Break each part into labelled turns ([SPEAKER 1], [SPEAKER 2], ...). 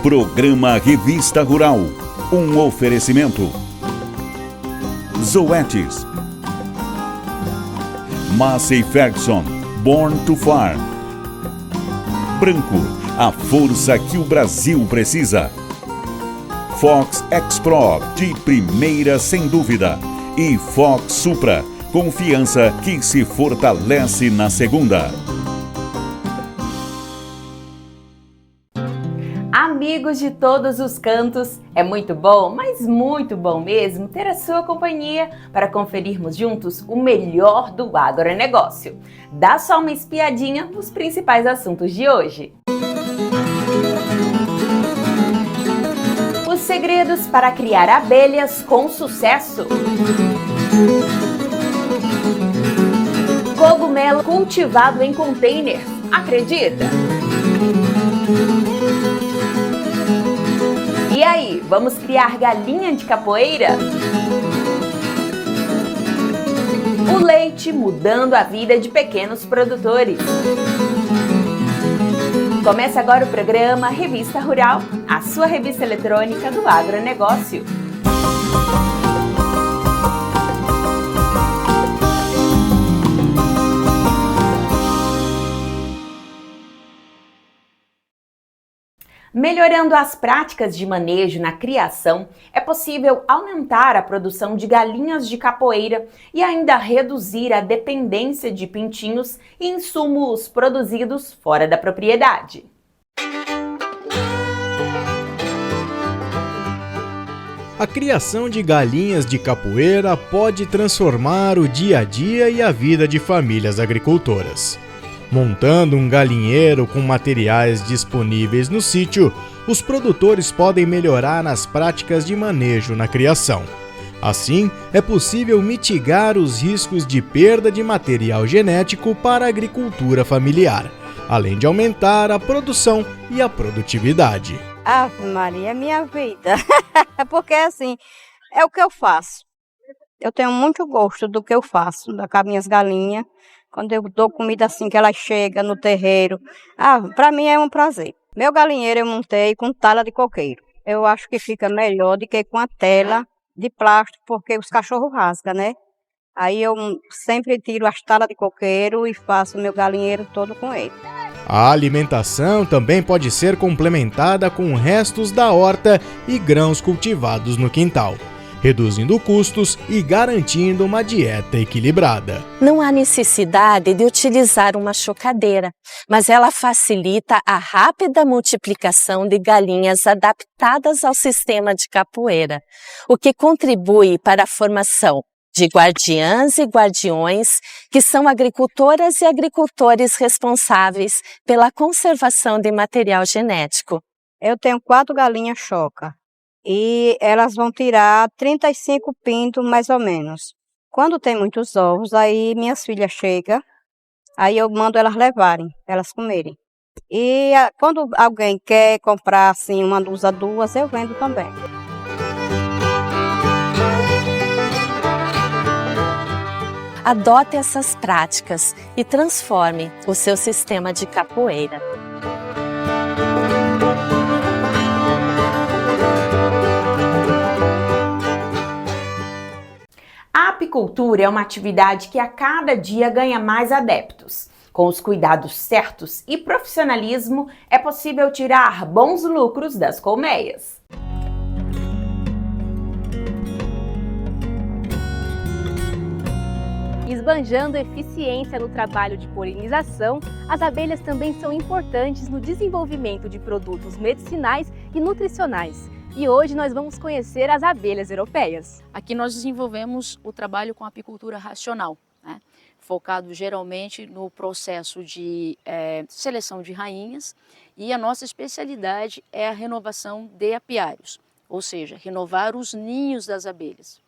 [SPEAKER 1] Programa Revista Rural. Um oferecimento. Zoetis. Massey Ferguson. Born to Farm. Branco. A força que o Brasil precisa. Fox X-Pro. De primeira sem dúvida. E Fox Supra. Confiança que se fortalece na segunda.
[SPEAKER 2] Amigos de todos os cantos, é muito bom, mas muito bom mesmo ter a sua companhia para conferirmos juntos o melhor do agronegócio. Dá só uma espiadinha nos principais assuntos de hoje. Os segredos para criar abelhas com sucesso. Cogumelo cultivado em containers, acredita? E aí, vamos criar galinha de capoeira? O leite mudando a vida de pequenos produtores. Começa agora o programa Revista Rural, a sua revista eletrônica do agronegócio. Melhorando as práticas de manejo na criação, é possível aumentar a produção de galinhas de capoeira e ainda reduzir a dependência de pintinhos e insumos produzidos fora da propriedade.
[SPEAKER 3] A criação de galinhas de capoeira pode transformar o dia a dia e a vida de famílias agricultoras. Montando um galinheiro com materiais disponíveis no sítio, os produtores podem melhorar as práticas de manejo na criação. Assim, é possível mitigar os riscos de perda de material genético para a agricultura familiar, além de aumentar a produção e a produtividade.
[SPEAKER 4] Ave Maria, é minha vida. Porque assim, é o que eu faço. Eu tenho muito gosto do que eu faço, com as minhas galinhas. Quando eu dou comida assim, que ela chega no terreiro, para mim é um prazer. Meu galinheiro eu montei com tala de coqueiro. Eu acho que fica melhor do que com a tela de plástico, porque os cachorros rasgam, né? Aí eu sempre tiro as talas de coqueiro e faço meu galinheiro todo com ele.
[SPEAKER 3] A alimentação também pode ser complementada com restos da horta e grãos cultivados no quintal, reduzindo custos e garantindo uma dieta equilibrada.
[SPEAKER 5] Não há necessidade de utilizar uma chocadeira, mas ela facilita a rápida multiplicação de galinhas adaptadas ao sistema de capoeira, o que contribui para a formação de guardiãs e guardiões, que são agricultoras e agricultores responsáveis pela conservação de material genético.
[SPEAKER 4] Eu tenho 4 galinhas choca. E elas vão tirar 35 pintos, mais ou menos. Quando tem muitos ovos, aí minhas filhas chegam, aí eu mando elas levarem, elas comerem. E quando alguém quer comprar assim, uma dúzia, 2, eu vendo também.
[SPEAKER 5] Adote essas práticas e transforme o seu sistema de capoeira.
[SPEAKER 2] A apicultura é uma atividade que a cada dia ganha mais adeptos. Com os cuidados certos e profissionalismo, é possível tirar bons lucros das colmeias.
[SPEAKER 6] Esbanjando eficiência no trabalho de polinização, as abelhas também são importantes no desenvolvimento de produtos medicinais e nutricionais. E hoje nós vamos conhecer as abelhas europeias.
[SPEAKER 7] Aqui nós desenvolvemos o trabalho com apicultura racional, né? Focado geralmente no processo de seleção de rainhas, e a nossa especialidade é a renovação de apiários, ou seja, renovar os ninhos das abelhas.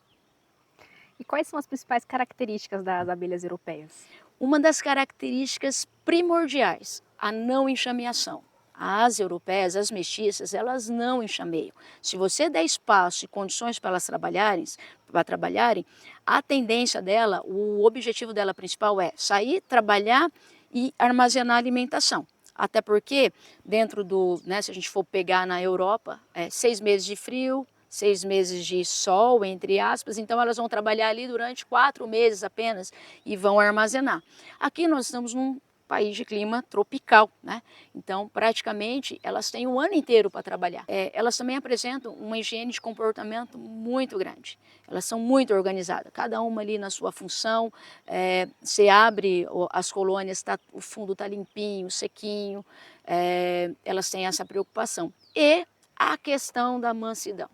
[SPEAKER 6] E quais são as principais características das abelhas europeias?
[SPEAKER 7] Uma das características primordiais, a não enxameação. As europeias, as mestiças, elas não enxameiam. Se você der espaço e condições para elas trabalharem, a tendência dela, o objetivo dela principal é sair, trabalhar e armazenar alimentação. até porque dentro do, né, se a gente for pegar na Europa, 6 meses de frio, 6 meses de sol, entre aspas, então elas vão trabalhar ali durante 4 meses apenas e vão armazenar. Aqui nós estamos num país de clima tropical, né? Então praticamente elas têm o ano inteiro para trabalhar. Elas também apresentam uma higiene de comportamento muito grande. Elas são muito organizadas, cada uma ali na sua função. Você abre as colônias, o fundo está limpinho, sequinho. Elas têm essa preocupação. E a questão da mansidão.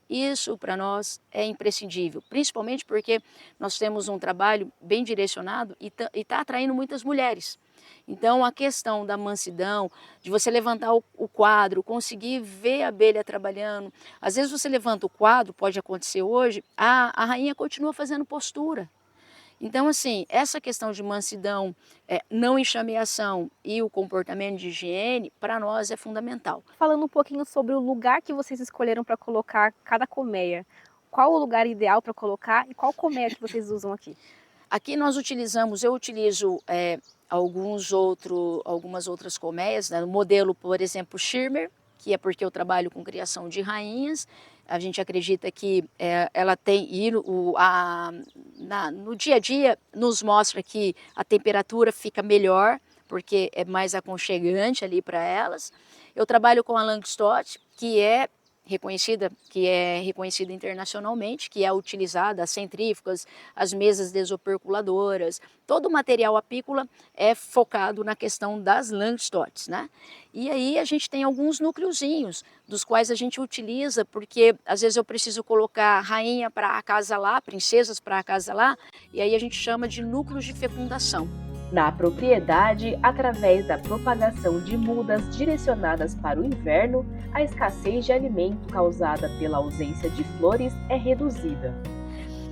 [SPEAKER 7] Isso para nós é imprescindível, principalmente porque nós temos um trabalho bem direcionado e está atraindo muitas mulheres. Então a questão da mansidão, de você levantar o quadro, conseguir ver a abelha trabalhando. Às vezes você levanta o quadro, pode acontecer hoje, a rainha continua fazendo postura. Então, assim, essa questão de mansidão, não enxameação e o comportamento de higiene, para nós é fundamental.
[SPEAKER 6] Falando um pouquinho sobre o lugar que vocês escolheram para colocar cada colmeia. Qual o lugar ideal para colocar e qual colmeia que vocês usam aqui?
[SPEAKER 7] Aqui nós eu utilizo algumas outras colmeias, né? O modelo, por exemplo, Schirmer, que é porque eu trabalho com criação de rainhas. A gente acredita que ela tem, no dia a dia, nos mostra que a temperatura fica melhor, porque é mais aconchegante ali para elas. Eu trabalho com a Langstott, que é reconhecida internacionalmente, que é utilizada, as centrífugas, as mesas desoperculadoras, todo o material apícola é focado na questão das Langstotts, né? E aí a gente tem alguns núcleozinhos, dos quais a gente utiliza, porque às vezes eu preciso colocar rainha para acasalar, princesas para acasalar, e aí a gente chama de núcleos de fecundação.
[SPEAKER 8] Na propriedade, através da propagação de mudas direcionadas para o inverno, a escassez de alimento causada pela ausência de flores é reduzida.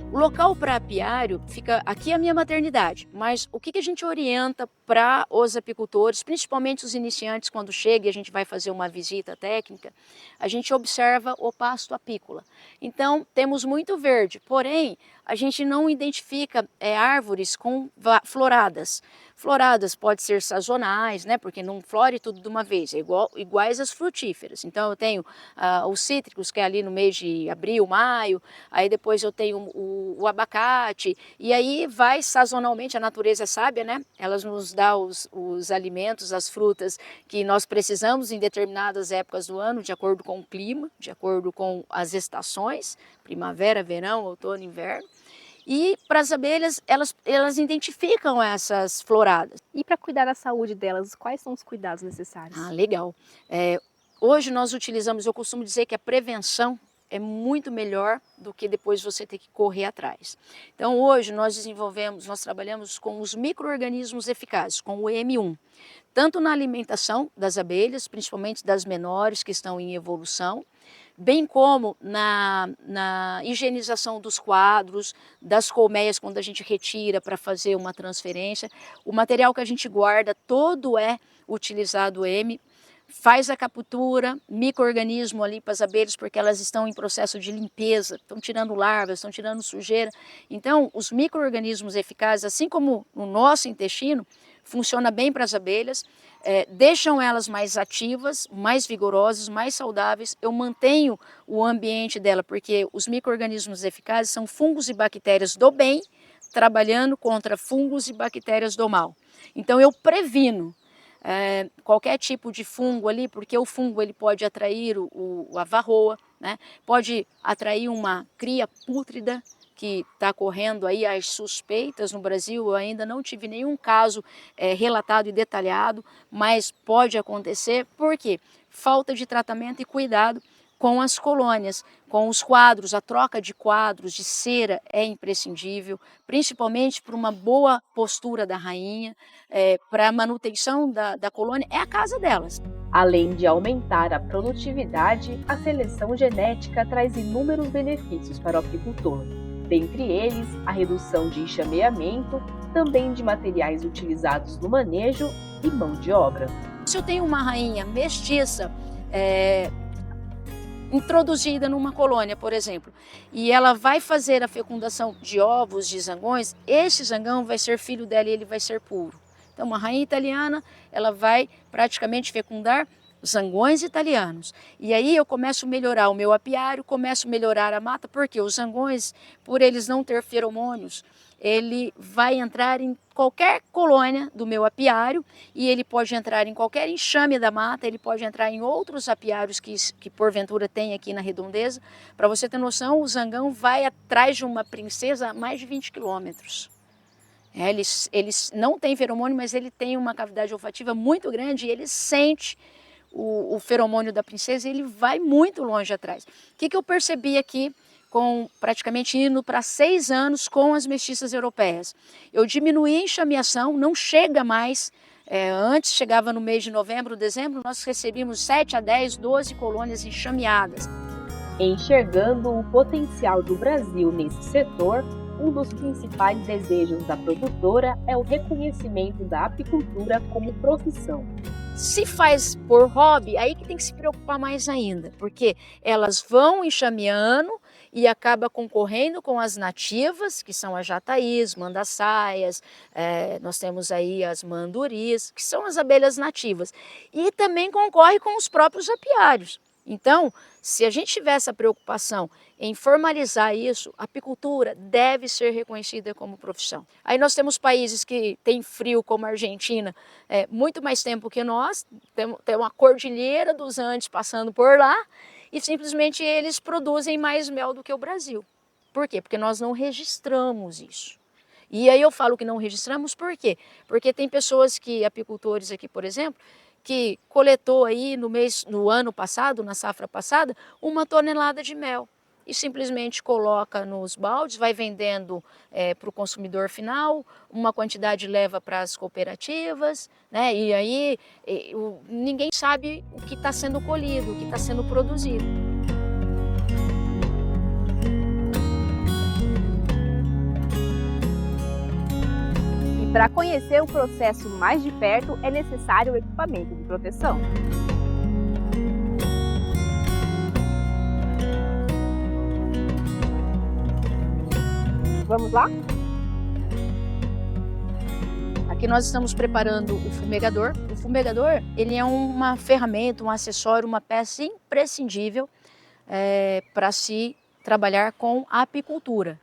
[SPEAKER 7] O local para apiário fica aqui, a minha maternidade, mas o que a gente orienta para os apicultores, principalmente os iniciantes, quando chega e a gente vai fazer uma visita técnica, a gente observa o pasto apícola. Então temos muito verde, porém a gente não identifica árvores com floradas. Floradas pode ser sazonais, né? Porque não flore tudo de uma vez, iguais às frutíferas. Então eu tenho os cítricos, que é ali no mês de abril, maio, aí depois eu tenho o abacate, e aí vai sazonalmente, a natureza é sábia, né? Elas nos dá os alimentos, as frutas que nós precisamos em determinadas épocas do ano, de acordo com o clima, de acordo com as estações, primavera, verão, outono, inverno. E para as abelhas, elas identificam essas floradas.
[SPEAKER 6] E para cuidar da saúde delas, quais são os cuidados necessários?
[SPEAKER 7] Legal. Hoje nós utilizamos, eu costumo dizer que a prevenção é muito melhor do que depois você ter que correr atrás. Então hoje nós trabalhamos com os micro-organismos eficazes, com o M1, tanto na alimentação das abelhas, principalmente das menores que estão em evolução, bem como na higienização dos quadros, das colmeias quando a gente retira para fazer uma transferência. O material que a gente guarda todo é utilizado M, faz a captura, micro-organismo ali para as abelhas, porque elas estão em processo de limpeza, estão tirando larvas, estão tirando sujeira. Então, os micro-organismos eficazes, assim como o nosso intestino, funciona bem para as abelhas, deixam elas mais ativas, mais vigorosas, mais saudáveis. Eu mantenho o ambiente dela, porque os micro-organismos eficazes são fungos e bactérias do bem, trabalhando contra fungos e bactérias do mal. Então eu previno qualquer tipo de fungo ali, porque o fungo ele pode atrair a varroa, né? Pode atrair uma cria pútrida, que está correndo aí as suspeitas no Brasil. Eu ainda não tive nenhum caso relatado e detalhado, mas pode acontecer. Por quê? Falta de tratamento e cuidado com as colônias, com os quadros. A troca de quadros, de cera é imprescindível, principalmente para uma boa postura da rainha, para a manutenção da colônia, é a casa delas.
[SPEAKER 8] Além de aumentar a produtividade, a seleção genética traz inúmeros benefícios para o apicultor. Dentre eles, a redução de enxameamento, também de materiais utilizados no manejo e mão de obra.
[SPEAKER 7] Se eu tenho uma rainha mestiça, introduzida numa colônia, por exemplo, e ela vai fazer a fecundação de ovos de zangões, esse zangão vai ser filho dela e ele vai ser puro. Então, uma rainha italiana, ela vai praticamente fecundar zangões italianos. E aí eu começo a melhorar o meu apiário, começo a melhorar a mata, porque os zangões, por eles não ter feromônios, ele vai entrar em qualquer colônia do meu apiário e ele pode entrar em qualquer enxame da mata, ele pode entrar em outros apiários que porventura tem aqui na redondeza. Para você ter noção, o zangão vai atrás de uma princesa a mais de 20 quilômetros. Eles não têm feromônio, mas ele tem uma cavidade olfativa muito grande e ele sente o feromônio da princesa e ele vai muito longe atrás. O que eu percebi aqui, com praticamente indo para 6 anos com as mestiças europeias? Eu diminuí a enxameação, não chega mais, antes chegava no mês de novembro, dezembro, nós recebíamos 7 a 10, 12 colônias enxameadas.
[SPEAKER 8] Enxergando o potencial do Brasil nesse setor, um dos principais desejos da produtora é o reconhecimento da apicultura como profissão.
[SPEAKER 7] Se faz por hobby, aí que tem que se preocupar mais ainda, porque elas vão enxameando e acaba concorrendo com as nativas, que são as jataís, mandaçaias, nós temos aí as manduris, que são as abelhas nativas, e também concorre com os próprios apiários. Então, se a gente tiver essa preocupação em formalizar isso, a apicultura deve ser reconhecida como profissão. Aí nós temos países que têm frio, como a Argentina, muito mais tempo que nós, tem uma cordilheira dos Andes passando por lá, e simplesmente eles produzem mais mel do que o Brasil. Por quê? Porque nós não registramos isso. E aí eu falo que não registramos por quê? Porque tem pessoas apicultores aqui, por exemplo, que coletou aí no ano passado, na safra passada, 1 tonelada de mel e simplesmente coloca nos baldes, vai vendendo para o consumidor final, uma quantidade leva para as cooperativas, né? E aí ninguém sabe o que está sendo colhido, o que está sendo produzido.
[SPEAKER 6] Para conhecer o processo mais de perto, é necessário o equipamento de proteção. Vamos lá?
[SPEAKER 7] Aqui nós estamos preparando o fumegador. O fumegador, ele é uma ferramenta, um acessório, uma peça imprescindível para se trabalhar com a apicultura.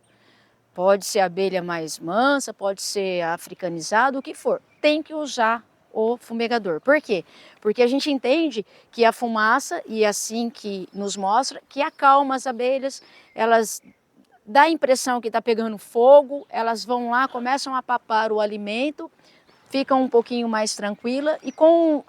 [SPEAKER 7] Pode ser abelha mais mansa, pode ser africanizado, o que for. Tem que usar o fumegador. Por quê? Porque a gente entende que a fumaça, e assim que nos mostra, que acalma as abelhas, elas dá a impressão que está pegando fogo, elas vão lá, começam a papar o alimento, ficam um pouquinho mais tranquila e com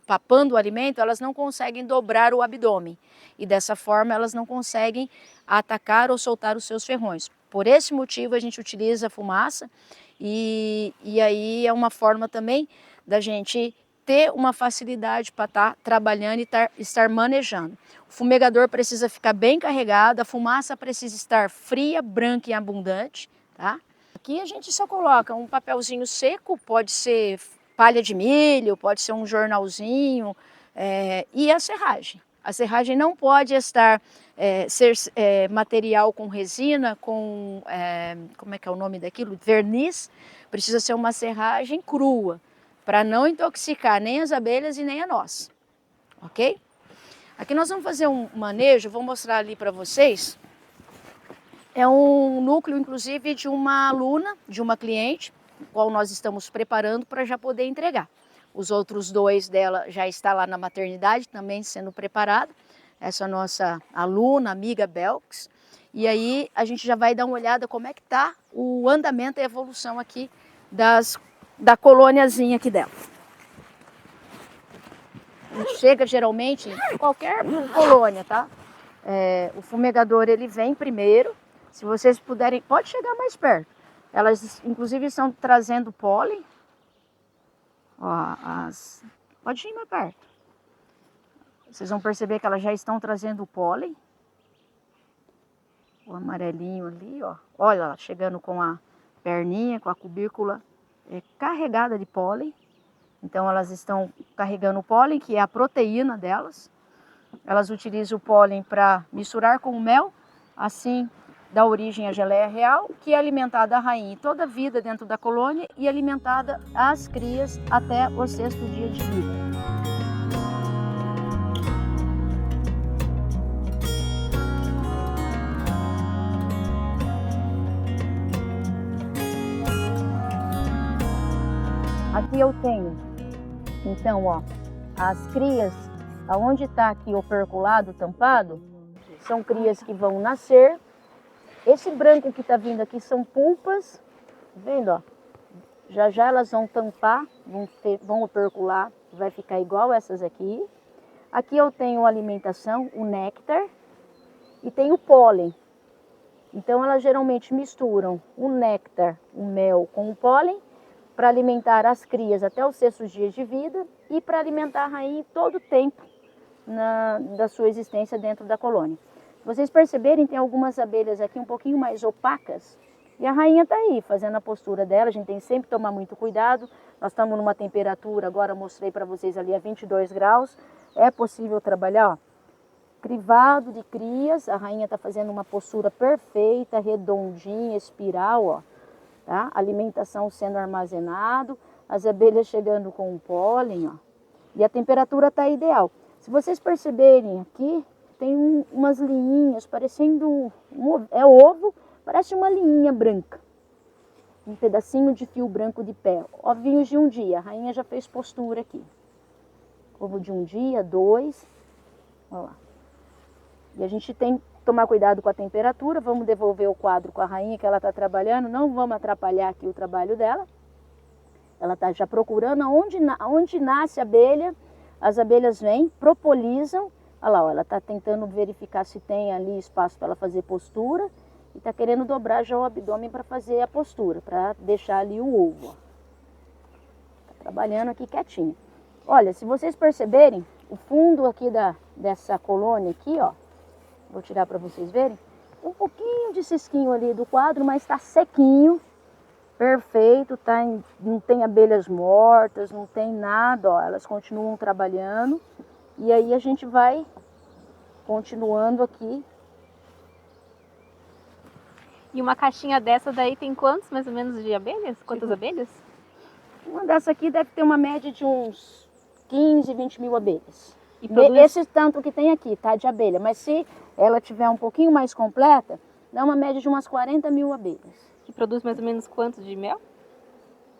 [SPEAKER 7] papando o alimento, elas não conseguem dobrar o abdômen. E dessa forma elas não conseguem atacar ou soltar os seus ferrões. Por esse motivo a gente utiliza a fumaça e aí é uma forma também da gente ter uma facilidade para estar trabalhando e estar manejando. O fumegador precisa ficar bem carregado, a fumaça precisa estar fria, branca e abundante, tá? Aqui a gente só coloca um papelzinho seco, pode ser palha de milho, pode ser um jornalzinho e a serragem. A serragem não pode ser material com resina, com, como é que é o nome daquilo? Verniz. Precisa ser uma serragem crua, para não intoxicar nem as abelhas e nem a nós, ok? Aqui nós vamos fazer um manejo, vou mostrar ali para vocês. É um núcleo, inclusive, de uma aluna, de uma cliente, o qual nós estamos preparando para já poder entregar. Os outros 2 dela já está lá na maternidade, também sendo preparado. Essa nossa aluna, amiga Belks. E aí a gente já vai dar uma olhada como é que está o andamento e a evolução aqui da colôniazinha aqui dela. A gente chega geralmente em qualquer colônia, tá? O fumegador ele vem primeiro. Se vocês puderem, pode chegar mais perto. Elas inclusive estão trazendo pólen. Ó, pode ir mais perto. Vocês vão perceber que elas já estão trazendo o pólen. O amarelinho ali, ó. Olha ela chegando com a perninha, com a cubícula carregada de pólen. Então elas estão carregando o pólen, que é a proteína delas. Elas utilizam o pólen para misturar com o mel. Assim dá origem à geleia real, que é alimentada a rainha toda a vida dentro da colônia e alimentada às crias até o 6º dia de vida. Aqui eu tenho, então, ó, as crias, aonde está aqui operculado, tampado, são crias que vão nascer. Esse branco que está vindo aqui são pulpas, tá vendo, ó? Já já elas vão tampar, vão opercular, vai ficar igual essas aqui. Aqui eu tenho a alimentação, o néctar, e tem o pólen. Então elas geralmente misturam o néctar, o mel com o pólen, para alimentar as crias até os 6º dias de vida e para alimentar a rainha todo o tempo da sua existência dentro da colônia. Se vocês perceberem, tem algumas abelhas aqui um pouquinho mais opacas e a rainha está aí fazendo a postura dela. A gente tem sempre que tomar muito cuidado. Nós estamos numa temperatura, agora mostrei para vocês ali, a 22 graus. É possível trabalhar, ó, crivado de crias. A rainha está fazendo uma postura perfeita, redondinha, espiral, ó. Tá? Alimentação sendo armazenado, as abelhas chegando com o pólen, ó, e a temperatura está ideal. Se vocês perceberem aqui, tem umas linhinhas parecendo é ovo, parece uma linhinha branca, um pedacinho de fio branco de pé. Ovinhos de um dia, a rainha já fez postura aqui. Ovo de um dia, 2, olha lá. E a gente tem que tomar cuidado com a temperatura. Vamos devolver o quadro com a rainha que ela está trabalhando. Não vamos atrapalhar aqui o trabalho dela. Ela está já procurando onde nasce a abelha. As abelhas vêm, propolizam. Olha lá, ó, ela está tentando verificar se tem ali espaço para ela fazer postura. E está querendo dobrar já o abdômen para fazer a postura, para deixar ali o ovo. Está trabalhando aqui quietinho. Olha, se vocês perceberem, o fundo aqui dessa colônia aqui, ó, vou tirar para vocês verem. Um pouquinho de cisquinho ali do quadro, mas está sequinho, perfeito, não tem abelhas mortas, não tem nada, ó, elas continuam trabalhando. E aí a gente vai continuando aqui.
[SPEAKER 6] E uma caixinha dessa daí tem quantos, mais ou menos, de abelhas? Quantas abelhas?
[SPEAKER 7] Uma dessa aqui deve ter uma média de uns 15, 20 mil abelhas.
[SPEAKER 6] E produz...
[SPEAKER 7] Esse tanto que tem aqui, tá, de abelha. Mas se ela tiver um pouquinho mais completa, dá uma média de umas 40 mil abelhas.
[SPEAKER 6] Que produz mais ou menos quanto de mel?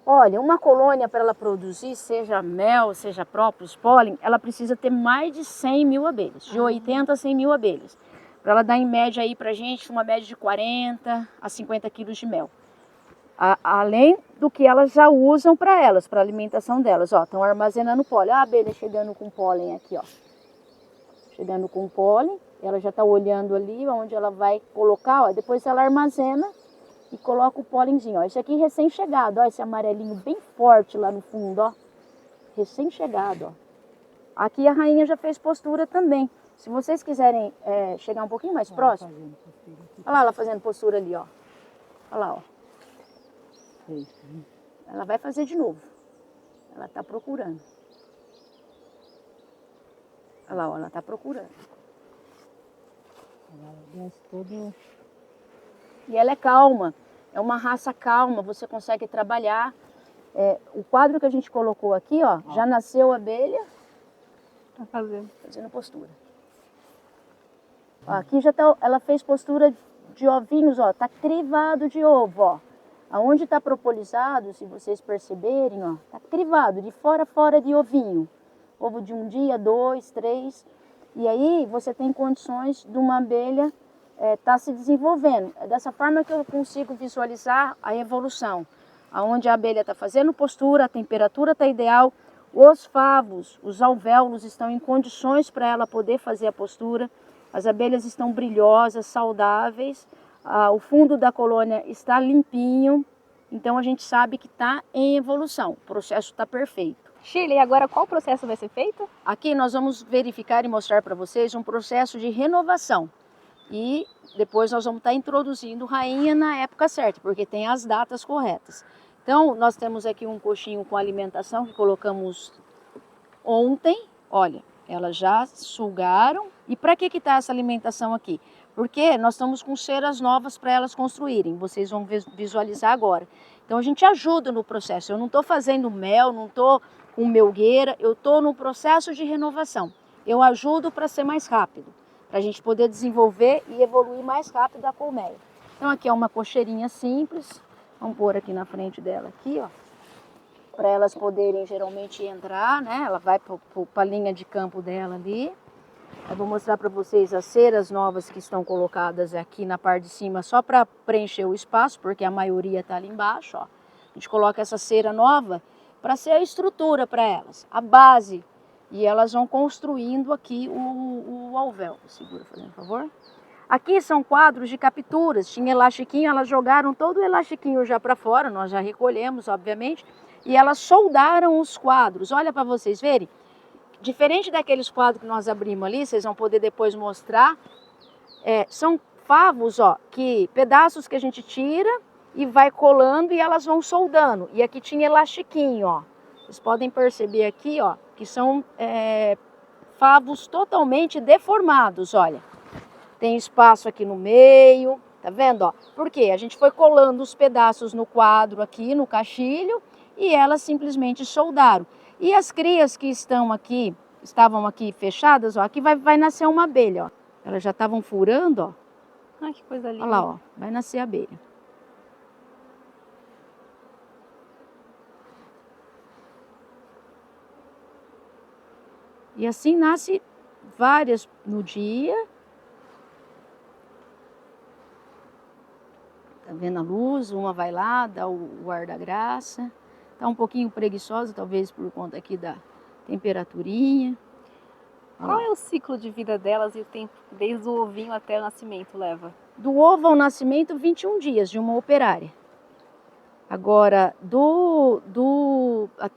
[SPEAKER 7] Olha, uma colônia para ela produzir, seja mel, seja próprios pólen, ela precisa ter mais de 100 mil abelhas, de 80 a 100 mil abelhas. Para ela dar em média aí pra gente uma média de 40 a 50 quilos de mel. Além do que elas já usam para elas, para alimentação delas, ó, estão armazenando pólen. A abelha chegando com pólen aqui, ó. Chegando com pólen, ela já está olhando ali onde ela vai colocar, ó, depois ela armazena e coloca o pólenzinho, ó. Esse aqui recém-chegado, ó, esse amarelinho bem forte lá no fundo, ó. Recém-chegado, ó. Aqui a rainha já fez postura também. Se vocês quiserem chegar um pouquinho mais próximo, olha lá ela fazendo postura ali, ó. Olha lá, ó. Ela vai fazer de novo. Ela está procurando. Olha lá, ó, ela está procurando. E ela é calma. É uma raça calma. Você consegue trabalhar. O quadro que a gente colocou aqui, ó, já nasceu a abelha.
[SPEAKER 6] Tá fazendo
[SPEAKER 7] postura. Ó, aqui já tá, ela fez postura de ovinhos, ó. Tá crivado de ovo, ó. Aonde está propolizado, se vocês perceberem, ó, tá crivado, de fora a fora de ovinho. Ovo de um dia, 2, 3. E aí você tem condições de uma abelha tá se desenvolvendo. É dessa forma que eu consigo visualizar a evolução. Aonde a abelha está fazendo postura, a temperatura está ideal, os favos, os alvéolos estão em condições para ela poder fazer a postura. As abelhas estão brilhosas, saudáveis. O fundo da colônia está limpinho, então a gente sabe que está em evolução, o processo está perfeito.
[SPEAKER 6] Shirley, e agora qual processo vai ser feito?
[SPEAKER 7] Aqui nós vamos verificar e mostrar para vocês um processo de renovação. E depois nós vamos estar introduzindo rainha na época certa, porque tem as datas corretas. Então nós temos aqui um coxinho com alimentação que colocamos ontem. Olha, Elas já sugaram. E para que está essa alimentação aqui? Porque nós estamos com ceras novas para elas construírem. Vocês vão visualizar agora. Então a gente ajuda no processo. Eu não estou fazendo mel, não estou com melgueira, eu estou no processo de renovação. Eu ajudo para ser mais rápido, para a gente poder desenvolver e evoluir mais rápido a colmeia. Então aqui é uma cocheirinha simples. Vamos pôr aqui na frente dela, aqui, ó. Para elas poderem geralmente entrar, né? Ela vai para a linha de campo dela ali. Eu vou mostrar para vocês as ceras novas que estão colocadas aqui na parte de cima, só para preencher o espaço, porque a maioria está ali embaixo, ó. A gente coloca essa cera nova para ser a estrutura para elas, a base. E elas vão construindo aqui o alvéolo. Segura, fazendo favor. Aqui são quadros de capturas, tinha elastiquinho, elas jogaram todo o elastiquinho já para fora, nós já recolhemos, obviamente, e elas soldaram os quadros. Olha para vocês verem. Diferente daqueles quadros que nós abrimos ali, vocês vão poder depois mostrar, são favos, ó, pedaços que a gente tira e vai colando e elas vão soldando. E aqui tinha elastiquinho, ó. Vocês podem perceber aqui, ó, que são favos totalmente deformados, olha. Tem espaço aqui no meio, tá vendo, ó? Por quê? A gente foi colando os pedaços no quadro aqui, no caixilho, e elas simplesmente soldaram. E as crias que estavam aqui fechadas, ó, aqui vai nascer uma abelha, ó. Elas já estavam furando, ó.
[SPEAKER 6] Ai, que coisa linda.
[SPEAKER 7] Olha lá, ó, vai nascer a abelha. E assim nasce várias no dia. Tá vendo a luz? Uma vai lá, dá o ar da graça. Tá um pouquinho preguiçosa, talvez por conta aqui da temperaturinha.
[SPEAKER 6] Qual é o ciclo de vida delas e o tempo desde o ovinho até o nascimento leva?
[SPEAKER 7] Do ovo ao nascimento, 21 dias de uma operária. Agora,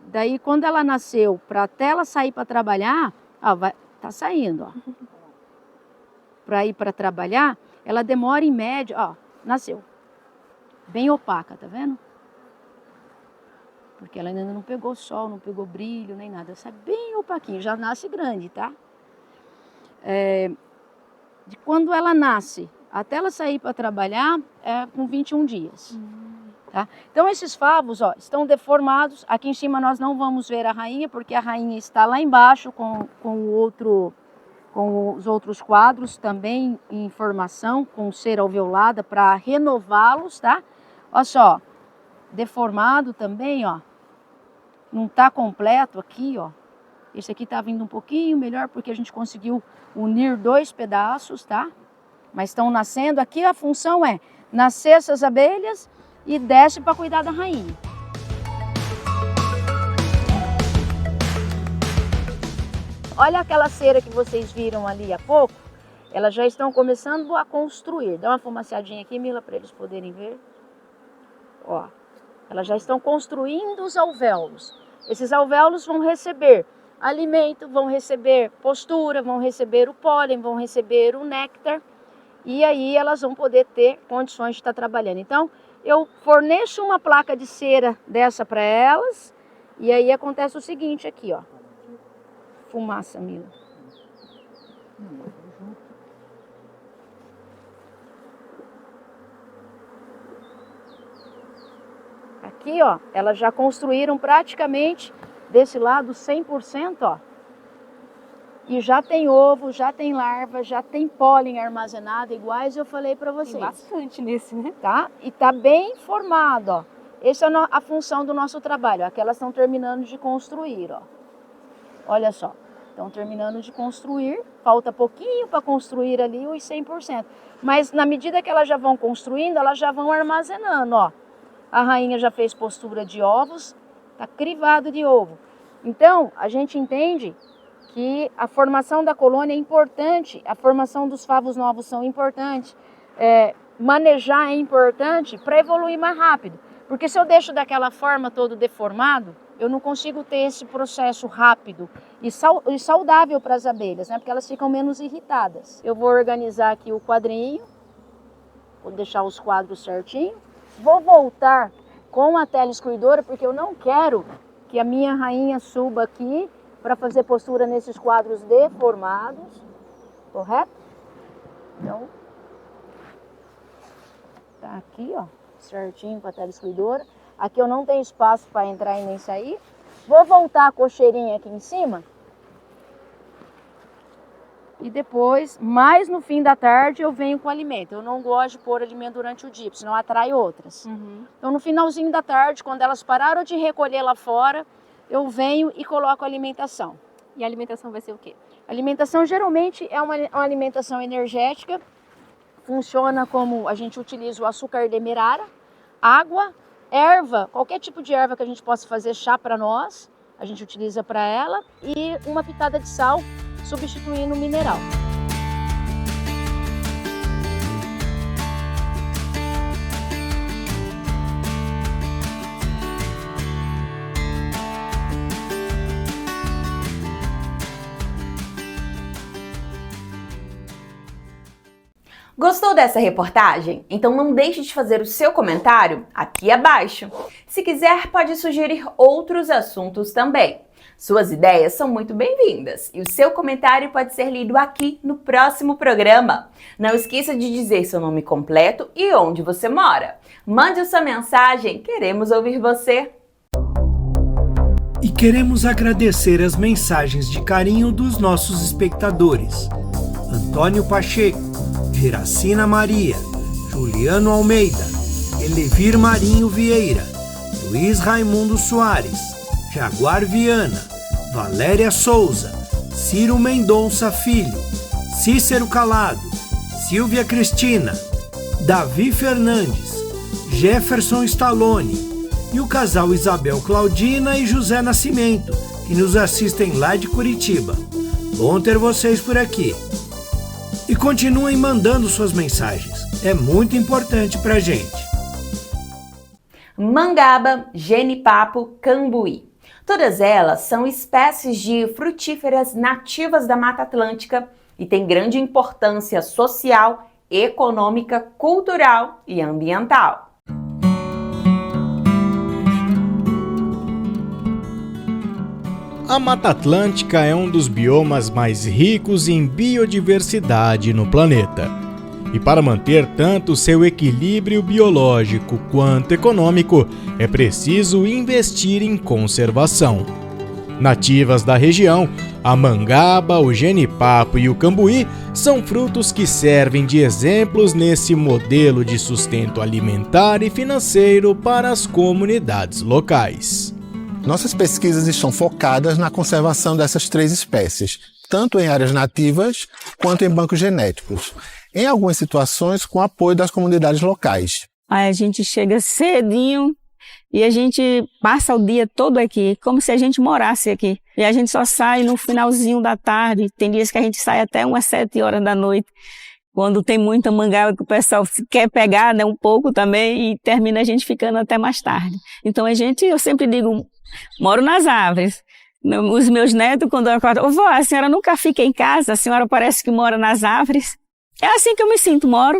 [SPEAKER 7] daí quando ela nasceu, para até ela sair para trabalhar, tá saindo, ó. Para ir para trabalhar, ela demora em média, ó, nasceu. Bem opaca, tá vendo? Porque ela ainda não pegou sol, não pegou brilho, nem nada. Sai bem opaquinho, já nasce grande, tá? De quando ela nasce até ela sair para trabalhar, é com 21 dias. Tá? Então esses favos, ó, estão deformados. Aqui em cima nós não vamos ver a rainha, porque a rainha está lá embaixo com os outros quadros, também em formação, com cera alveolada para renová-los, tá? Olha só, deformado também, ó. Não tá completo aqui, ó. Esse aqui tá vindo um pouquinho melhor porque a gente conseguiu unir 2 pedaços, tá? Mas estão nascendo. Aqui a função é nascer essas abelhas e desce para cuidar da rainha. Olha aquela cera que vocês viram ali há pouco. Elas já estão começando a construir. Dá uma fumaciadinha aqui, Mila, para eles poderem ver. Ó, elas já estão construindo os alvéolos. Esses alvéolos vão receber alimento, vão receber postura, vão receber o pólen, vão receber o néctar. E aí elas vão poder ter condições de estar trabalhando. Então, eu forneço uma placa de cera dessa para elas. E aí acontece o seguinte aqui, ó. Fumaça, Mila. Aqui, ó, elas já construíram praticamente desse lado 100%, ó. E já tem ovo, já tem larva, já tem pólen armazenado, iguais eu falei para vocês.
[SPEAKER 6] Tem bastante nesse, né?
[SPEAKER 7] Tá? E tá bem formado, ó. Essa é a função do nosso trabalho. Aqui elas estão terminando de construir, ó. Olha só, estão terminando de construir. Falta pouquinho para construir ali os 100%. Mas na medida que elas já vão construindo, elas já vão armazenando, ó. A rainha já fez postura de ovos, tá crivado de ovo. Então, a gente entende que a formação da colônia é importante, a formação dos favos novos são importantes, manejar é importante para evoluir mais rápido. Porque se eu deixo daquela forma todo deformado, eu não consigo ter esse processo rápido e saudável para as abelhas, né? Porque elas ficam menos irritadas. Eu vou organizar aqui o quadrinho, vou deixar os quadros certinho, vou voltar com a tela excluidora, porque eu não quero que a minha rainha suba aqui para fazer postura nesses quadros deformados, correto? Então, tá aqui, ó, certinho com a tela excluidora. Aqui eu não tenho espaço para entrar e nem sair. Vou voltar a cocheirinha aqui em cima. E depois, mais no fim da tarde, eu venho com o alimento. Eu não gosto de pôr alimento durante o dia, senão atrai outras. Então, no finalzinho da tarde, quando elas pararam de recolher lá fora, eu venho e coloco a alimentação.
[SPEAKER 6] E a alimentação vai ser o quê?
[SPEAKER 7] A alimentação geralmente é uma alimentação energética. Funciona como a gente utiliza o açúcar demerara, água, erva, qualquer tipo de erva que a gente possa fazer chá para nós, a gente utiliza para ela, e uma pitada de sal, substituindo o mineral.
[SPEAKER 2] Gostou dessa reportagem? Então não deixe de fazer o seu comentário aqui abaixo. Se quiser, pode sugerir outros assuntos também. Suas ideias são muito bem-vindas e o seu comentário pode ser lido aqui no próximo programa. Não esqueça de dizer seu nome completo e onde você mora. Mande a sua mensagem, queremos ouvir você.
[SPEAKER 9] E queremos agradecer as mensagens de carinho dos nossos espectadores. Antônio Pacheco, Giracina Maria, Juliano Almeida, Elevir Marinho Vieira, Luiz Raimundo Soares, Jaguar Viana, Valéria Souza, Ciro Mendonça Filho, Cícero Calado, Silvia Cristina, Davi Fernandes, Jefferson Stallone e o casal Isabel Claudina e José Nascimento, que nos assistem lá de Curitiba. Bom ter vocês por aqui. E continuem mandando suas mensagens, é muito importante pra gente.
[SPEAKER 2] Mangaba, genipapo, cambuí. Todas elas são espécies de frutíferas nativas da Mata Atlântica e têm grande importância social, econômica, cultural e ambiental.
[SPEAKER 3] A Mata Atlântica é um dos biomas mais ricos em biodiversidade no planeta. E para manter tanto seu equilíbrio biológico quanto econômico, é preciso investir em conservação. Nativas da região, a mangaba, o genipapo e o cambuí são frutos que servem de exemplos nesse modelo de sustento alimentar e financeiro para as comunidades locais.
[SPEAKER 10] Nossas pesquisas estão focadas na conservação dessas três espécies, tanto em áreas nativas quanto em bancos genéticos, em algumas situações com apoio das comunidades locais.
[SPEAKER 11] Aí a gente chega cedinho e a gente passa o dia todo aqui, como se a gente morasse aqui. E a gente só sai no finalzinho da tarde, tem dias que a gente sai até umas 7 horas da noite, quando tem muita mangaba que o pessoal quer pegar, né, um pouco também, e termina a gente ficando até mais tarde. Então eu sempre digo, moro nas árvores. Os meus netos, quando eu acordo, vó, a senhora nunca fica em casa, a senhora parece que mora nas árvores. É assim que eu me sinto, moro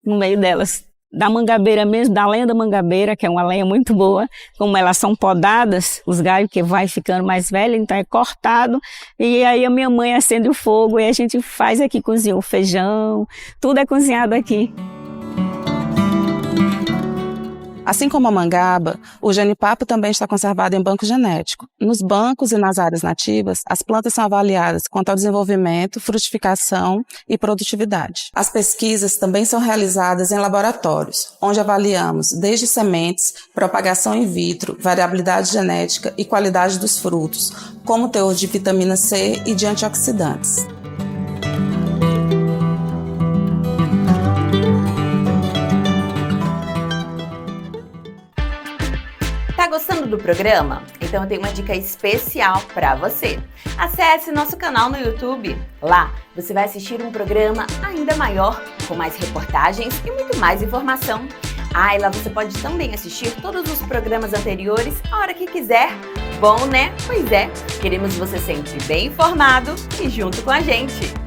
[SPEAKER 11] no meio delas. Da mangabeira mesmo, da lenha da mangabeira, que é uma lenha muito boa, como elas são podadas, os galhos que vai ficando mais velho, então é cortado, e aí a minha mãe acende o fogo, e a gente faz aqui, cozinha o feijão, tudo é cozinhado aqui.
[SPEAKER 12] Assim como a mangaba, o genipapo também está conservado em banco genético. Nos bancos e nas áreas nativas, as plantas são avaliadas quanto ao desenvolvimento, frutificação e produtividade. As pesquisas também são realizadas em laboratórios, onde avaliamos desde sementes, propagação in vitro, variabilidade genética e qualidade dos frutos, como o teor de vitamina C e de antioxidantes.
[SPEAKER 2] Tá gostando do programa? Então eu tenho uma dica especial para você. Acesse nosso canal no YouTube. Lá você vai assistir um programa ainda maior, com mais reportagens e muito mais informação. E lá você pode também assistir todos os programas anteriores a hora que quiser. Bom, né? Pois é, queremos você sempre bem informado e junto com a gente.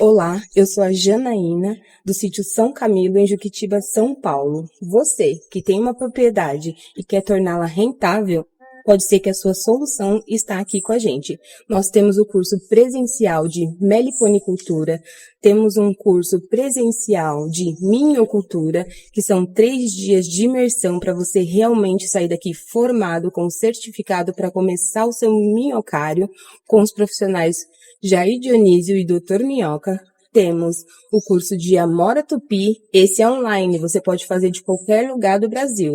[SPEAKER 13] Olá, eu sou a Janaína, do sítio São Camilo, em Juquitiba, São Paulo. Você, que tem uma propriedade e quer torná-la rentável, pode ser que a sua solução está aqui com a gente. Nós temos o curso presencial de meliponicultura, temos um curso presencial de minhocultura, que são 3 dias de imersão para você realmente sair daqui formado com certificado para começar o seu minhocário com os profissionais Jair Dionísio e Dr. Minhoca. Temos o curso de Amora Tupi, esse é online, você pode fazer de qualquer lugar do Brasil.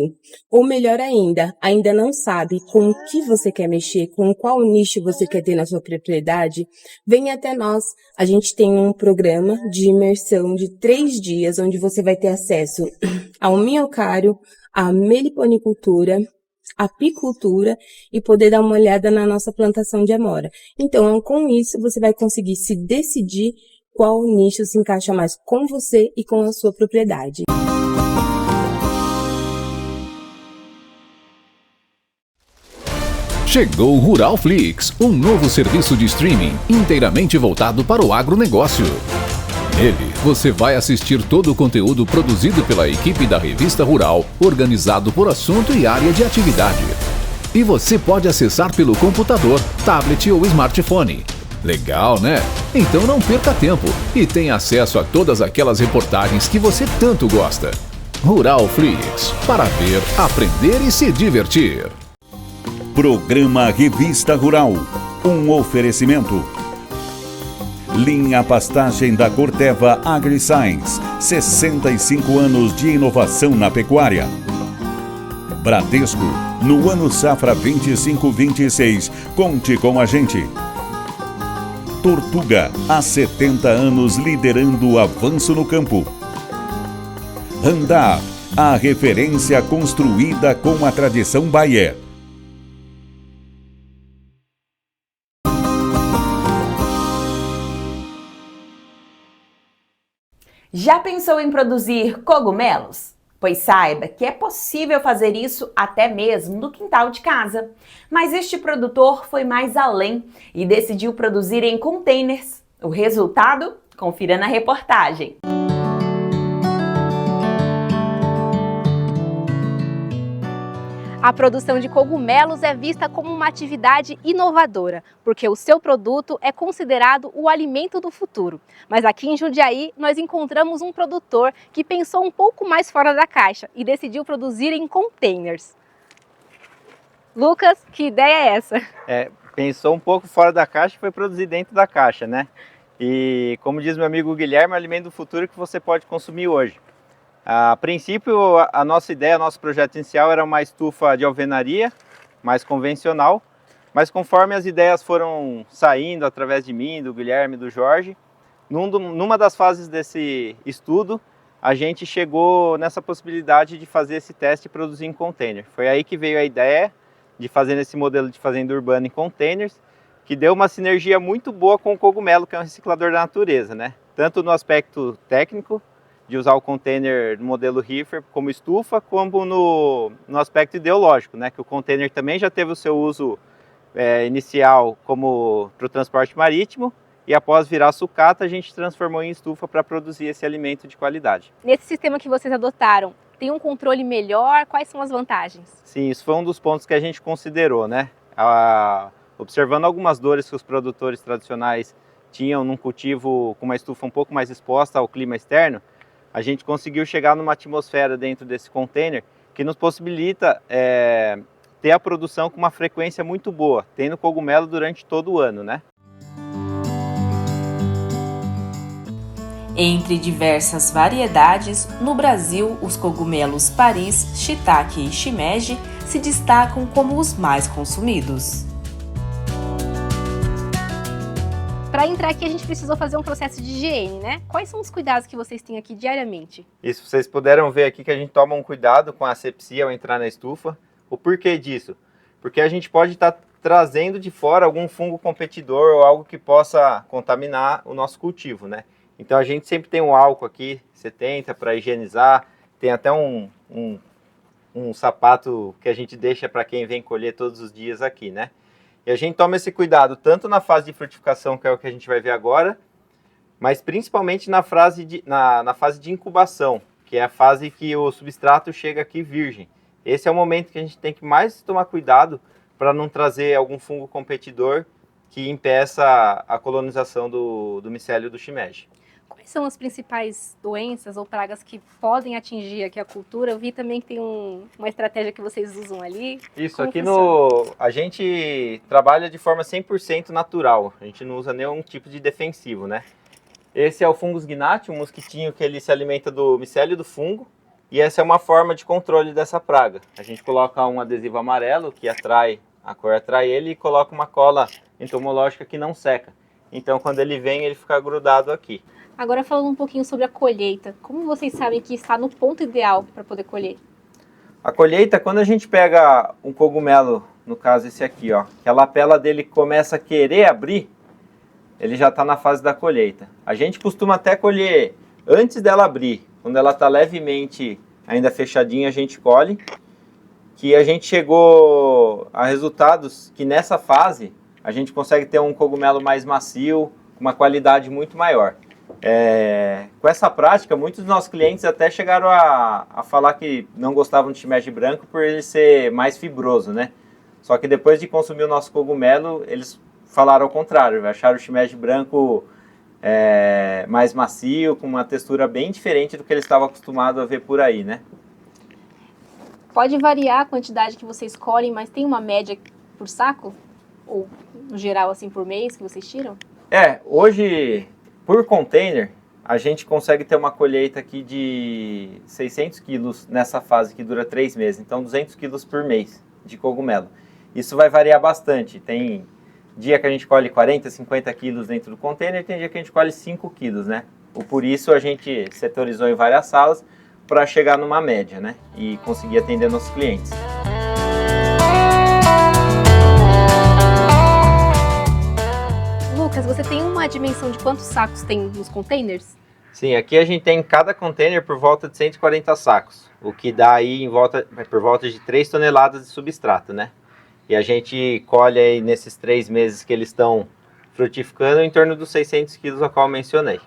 [SPEAKER 13] Ou melhor ainda não sabe com o que você quer mexer, com qual nicho você quer ter na sua propriedade? Venha até nós. A gente tem um programa de imersão de 3 dias, onde você vai ter acesso ao minhocário, à meliponicultura, apicultura e poder dar uma olhada na nossa plantação de amora. Então, com isso, você vai conseguir se decidir qual nicho se encaixa mais com você e com a sua propriedade.
[SPEAKER 14] Chegou o Ruralflix, um novo serviço de streaming inteiramente voltado para o agronegócio. Nele, você vai assistir todo o conteúdo produzido pela equipe da Revista Rural, organizado por assunto e área de atividade. E você pode acessar pelo computador, tablet ou smartphone. Legal, né? Então não perca tempo e tenha acesso a todas aquelas reportagens que você tanto gosta. Ruralflix, para ver, aprender e se divertir.
[SPEAKER 1] Programa Revista Rural, um oferecimento. Linha Pastagem da Corteva AgriScience, 65 anos de inovação na pecuária. Bradesco, no ano safra 25-26, conte com a gente. Tortuga, há 70 anos liderando o avanço no campo. Randap, a referência construída com a tradição Bayer.
[SPEAKER 2] Já pensou em produzir cogumelos? Pois saiba que é possível fazer isso até mesmo no quintal de casa. Mas este produtor foi mais além e decidiu produzir em containers. O resultado? Confira na reportagem.
[SPEAKER 6] A produção de cogumelos é vista como uma atividade inovadora, porque o seu produto é considerado o alimento do futuro. Mas aqui em Jundiaí, nós encontramos um produtor que pensou um pouco mais fora da caixa e decidiu produzir em containers. Lucas, que ideia é essa?
[SPEAKER 15] Pensou um pouco fora da caixa e foi produzir dentro da caixa, né? E como diz meu amigo Guilherme, é o alimento do futuro que você pode consumir hoje. A princípio, a nossa ideia, nosso projeto inicial era uma estufa de alvenaria, mais convencional, mas conforme as ideias foram saindo através de mim, do Guilherme, do Jorge, numa das fases desse estudo, a gente chegou nessa possibilidade de fazer esse teste e produzir em container. Foi aí que veio a ideia de fazer esse modelo de fazenda urbana em containers, que deu uma sinergia muito boa com o cogumelo, que é um reciclador da natureza, né? Tanto no aspecto técnico, de usar o container no modelo reefer como estufa, como no aspecto ideológico, né? Que o container também já teve o seu uso inicial como para o transporte marítimo, e após virar sucata, a gente transformou em estufa para produzir esse alimento de qualidade.
[SPEAKER 6] Nesse sistema que vocês adotaram, tem um controle melhor? Quais são as vantagens?
[SPEAKER 15] Sim, isso foi um dos pontos que a gente considerou, né? Observando algumas dores que os produtores tradicionais tinham num cultivo com uma estufa um pouco mais exposta ao clima externo, a gente conseguiu chegar numa atmosfera dentro desse container que nos possibilita ter a produção com uma frequência muito boa, tendo cogumelo durante todo o ano, né?
[SPEAKER 16] Entre diversas variedades, no Brasil, os cogumelos Paris, Shiitake e Shimeji se destacam como os mais consumidos.
[SPEAKER 6] Para entrar aqui, a gente precisou fazer um processo de higiene, né? Quais são os cuidados que vocês têm aqui diariamente?
[SPEAKER 15] Isso, vocês puderam ver aqui que a gente toma um cuidado com a asepsia ao entrar na estufa. O porquê disso? Porque a gente pode estar trazendo de fora algum fungo competidor ou algo que possa contaminar o nosso cultivo, né? Então a gente sempre tem um álcool aqui, 70, para higienizar. Tem até um sapato que a gente deixa para quem vem colher todos os dias aqui, né? E a gente toma esse cuidado tanto na fase de frutificação, que é o que a gente vai ver agora, mas principalmente na fase de incubação, que é a fase que o substrato chega aqui virgem. Esse é o momento que a gente tem que mais tomar cuidado para não trazer algum fungo competidor que impeça a colonização do micélio do shimeji.
[SPEAKER 6] Quais são as principais doenças ou pragas que podem atingir aqui a cultura? Eu vi também que tem uma estratégia que vocês usam ali.
[SPEAKER 15] Isso,
[SPEAKER 6] Como
[SPEAKER 15] aqui
[SPEAKER 6] funciona?
[SPEAKER 15] a gente trabalha de forma 100% natural. A gente não usa nenhum tipo de defensivo, né? Esse é o fungus gnat, um mosquitinho que ele se alimenta do micélio do fungo. E essa é uma forma de controle dessa praga. A gente coloca um adesivo amarelo que a cor atrai ele, e coloca uma cola entomológica que não seca. Então quando ele vem, ele fica grudado aqui.
[SPEAKER 6] Agora falando um pouquinho sobre a colheita. Como vocês sabem que está no ponto ideal para poder colher?
[SPEAKER 15] A colheita, quando a gente pega um cogumelo, no caso esse aqui, ó, que a lapela dele começa a querer abrir, ele já está na fase da colheita. A gente costuma até colher antes dela abrir. Quando ela está levemente ainda fechadinha, a gente colhe. Que a gente chegou a resultados que nessa fase a gente consegue ter um cogumelo mais macio, com uma qualidade muito maior. Com essa prática, muitos dos nossos clientes até chegaram a falar que não gostavam de shimeji branco por ele ser mais fibroso, né? Só que depois de consumir o nosso cogumelo, eles falaram ao contrário, acharam o shimeji branco mais macio, com uma textura bem diferente do que eles estavam acostumados a ver por aí, né?
[SPEAKER 6] Pode variar a quantidade que vocês colhem, mas tem uma média por saco? Ou, no geral, assim, por mês que vocês tiram?
[SPEAKER 15] Hoje, por container, a gente consegue ter uma colheita aqui de 600 quilos nessa fase que dura 3 meses. Então, 200 quilos por mês de cogumelo. Isso vai variar bastante. Tem dia que a gente colhe 40, 50 quilos dentro do container, e tem dia que a gente colhe 5 quilos, né? Por isso, a gente setorizou em várias salas para chegar numa média, né? E conseguir atender nossos clientes.
[SPEAKER 6] Lucas, você tem uma dimensão de quantos sacos tem nos containers?
[SPEAKER 15] Sim, aqui a gente tem em cada container por volta de 140 sacos, o que dá aí por volta de 3 toneladas de substrato, né? E a gente colhe aí nesses 3 meses que eles estão frutificando em torno dos 600 quilos a qual eu mencionei.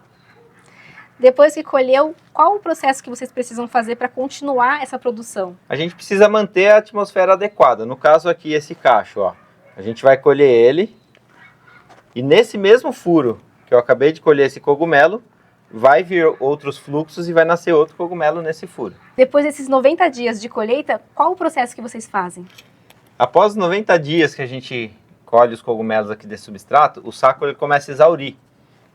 [SPEAKER 6] Depois que colheu, qual o processo que vocês precisam fazer para continuar essa produção?
[SPEAKER 15] A gente precisa manter a atmosfera adequada. No caso aqui, esse cacho, ó, a gente vai colher ele. E nesse mesmo furo que eu acabei de colher esse cogumelo, vai vir outros fluxos e vai nascer outro cogumelo nesse furo.
[SPEAKER 6] Depois desses 90 dias de colheita, qual o processo que vocês fazem?
[SPEAKER 15] Após 90 dias que a gente colhe os cogumelos aqui desse substrato, o saco ele começa a exaurir.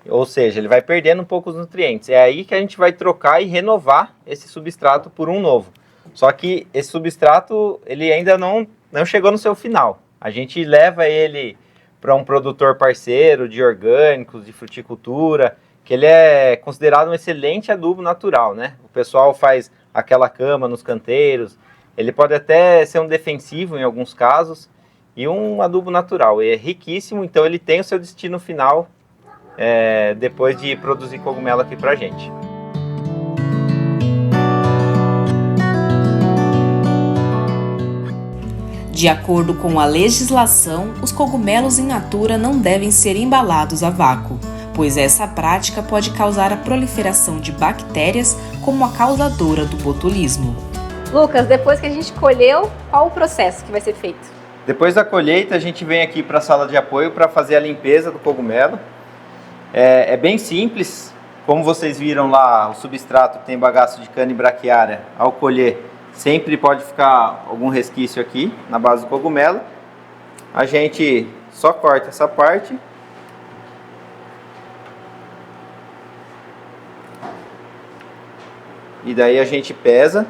[SPEAKER 15] Ou seja, ele vai perdendo um pouco os nutrientes. É aí que a gente vai trocar e renovar esse substrato por um novo. Só que esse substrato ele ainda não chegou no seu final. A gente leva ele para um produtor parceiro de orgânicos, de fruticultura, que ele é considerado um excelente adubo natural, né? O pessoal faz aquela cama nos canteiros, ele pode até ser um defensivo em alguns casos, e um adubo natural. Ele é riquíssimo, então ele tem o seu destino final depois de produzir cogumelo aqui pra gente.
[SPEAKER 16] De acordo com a legislação, os cogumelos in natura não devem ser embalados a vácuo, pois essa prática pode causar a proliferação de bactérias como a causadora do botulismo.
[SPEAKER 6] Lucas, depois que a gente colheu, qual o processo que vai ser feito?
[SPEAKER 15] Depois da colheita, a gente vem aqui para a sala de apoio para fazer a limpeza do cogumelo. É bem simples, como vocês viram lá, o substrato que tem bagaço de cana e braquiária, ao colher, sempre pode ficar algum resquício aqui na base do cogumelo. A gente só corta essa parte. E daí a gente pesa.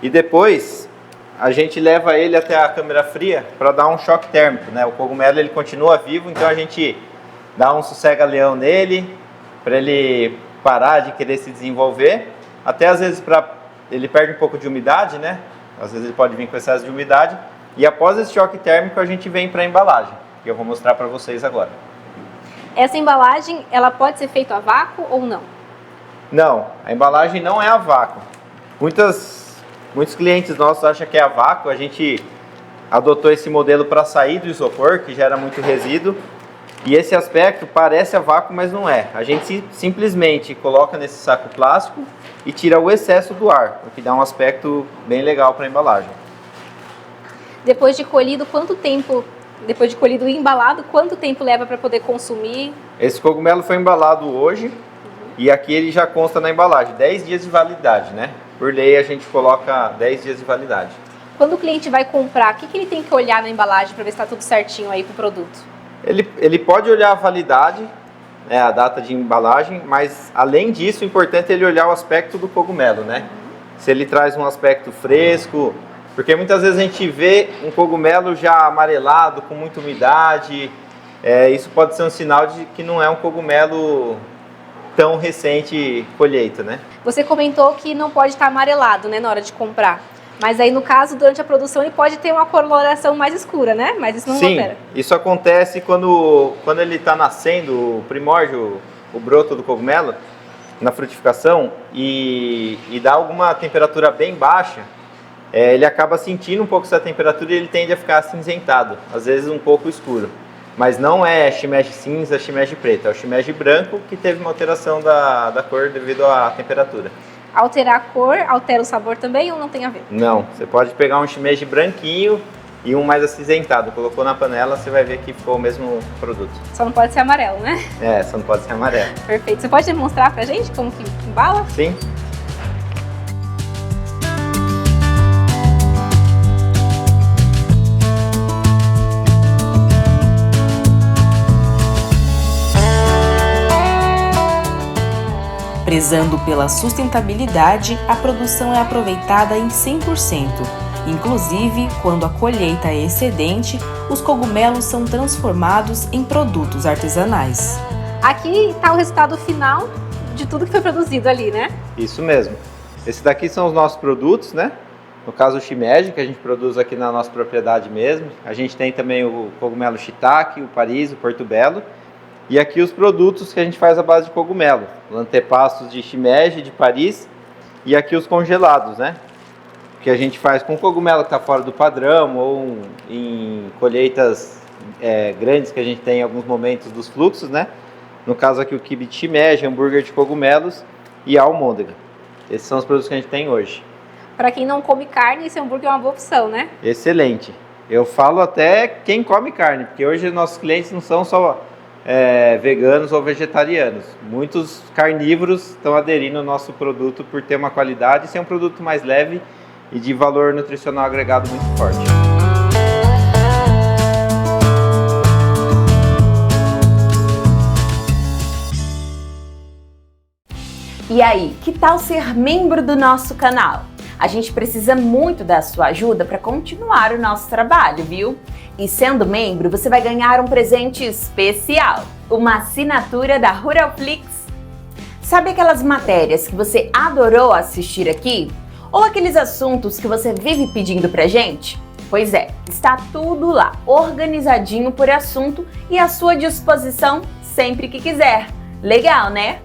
[SPEAKER 15] E depois a gente leva ele até a câmara fria para dar um choque térmico, né? O cogumelo ele continua vivo, então a gente dá um sossega-leão nele, para ele parar de querer se desenvolver. Até às vezes ele perde um pouco de umidade, né? Às vezes ele pode vir com excesso de umidade. E após esse choque térmico a gente vem para a embalagem, que eu vou mostrar para vocês agora.
[SPEAKER 6] Essa embalagem, ela pode ser feita a vácuo ou não?
[SPEAKER 15] Não, a embalagem não é a vácuo. Muitos clientes nossos acham que é a vácuo. A gente adotou esse modelo para sair do isopor, que gera muito resíduo. E esse aspecto parece a vácuo, mas não é. A gente simplesmente coloca nesse saco plástico e tira o excesso do ar, o que dá um aspecto bem legal para a embalagem.
[SPEAKER 6] Depois de colhido, depois de colhido e embalado, quanto tempo leva para poder consumir?
[SPEAKER 15] Esse cogumelo foi embalado hoje e aqui ele já consta na embalagem, 10 dias de validade, né? Por lei a gente coloca 10 dias de validade.
[SPEAKER 6] Quando o cliente vai comprar, o que ele tem que olhar na embalagem para ver se está tudo certinho aí com o produto?
[SPEAKER 15] Ele pode olhar a validade, né, a data de embalagem, mas além disso, o importante é ele olhar o aspecto do cogumelo, né? Se ele traz um aspecto fresco, porque muitas vezes a gente vê um cogumelo já amarelado, com muita umidade, isso pode ser um sinal de que não é um cogumelo tão recente colheita, né?
[SPEAKER 6] Você comentou que não pode estar amarelado, né, na hora de comprar. Mas aí, no caso, durante a produção, ele pode ter uma coloração mais escura, né? Mas isso não altera.
[SPEAKER 15] Sim, isso acontece quando ele está nascendo, o primórdio, o broto do cogumelo, na frutificação, e dá alguma temperatura bem baixa, ele acaba sentindo um pouco essa temperatura e ele tende a ficar acinzentado, às vezes um pouco escuro. Mas não é shimeji cinza, shimeji preto, é o shimeji branco que teve uma alteração da cor devido à temperatura.
[SPEAKER 6] Alterar a cor, altera o sabor também ou não tem a ver?
[SPEAKER 15] Não, você pode pegar um shimeji branquinho e um mais acinzentado. Colocou na panela, você vai ver que ficou o mesmo produto.
[SPEAKER 6] Só não pode ser amarelo, né?
[SPEAKER 15] Só não pode ser amarelo.
[SPEAKER 6] Perfeito. Você pode demonstrar pra gente como que embala?
[SPEAKER 15] Sim.
[SPEAKER 16] Prezando pela sustentabilidade, a produção é aproveitada em 100%. Inclusive, quando a colheita é excedente, os cogumelos são transformados em produtos artesanais.
[SPEAKER 6] Aqui está o resultado final de tudo que foi produzido ali, né?
[SPEAKER 15] Isso mesmo. Esses daqui são os nossos produtos, né? No caso o shimeji, que a gente produz aqui na nossa propriedade mesmo. A gente tem também o cogumelo shiitake, o Paris, o portobello. E aqui os produtos que a gente faz à base de cogumelo, os antepastos de shimeji, de Paris, e aqui os congelados, né? Que a gente faz com cogumelo que está fora do padrão ou em colheitas grandes que a gente tem em alguns momentos dos fluxos, né? No caso aqui o quibe de shimeji, hambúrguer de cogumelos e a almôndega. Esses são os produtos que a gente tem hoje.
[SPEAKER 6] Para quem não come carne, esse hambúrguer é uma boa opção, né?
[SPEAKER 15] Excelente. Eu falo até quem come carne, porque hoje nossos clientes não são só veganos ou vegetarianos. Muitos carnívoros estão aderindo ao nosso produto por ter uma qualidade e ser um produto mais leve e de valor nutricional agregado muito forte.
[SPEAKER 2] E aí, que tal ser membro do nosso canal? A gente precisa muito da sua ajuda para continuar o nosso trabalho, viu? E sendo membro, você vai ganhar um presente especial, uma assinatura da Ruralflix. Sabe aquelas matérias que você adorou assistir aqui? Ou aqueles assuntos que você vive pedindo pra gente? Pois é, está tudo lá, organizadinho por assunto e à sua disposição sempre que quiser. Legal, né?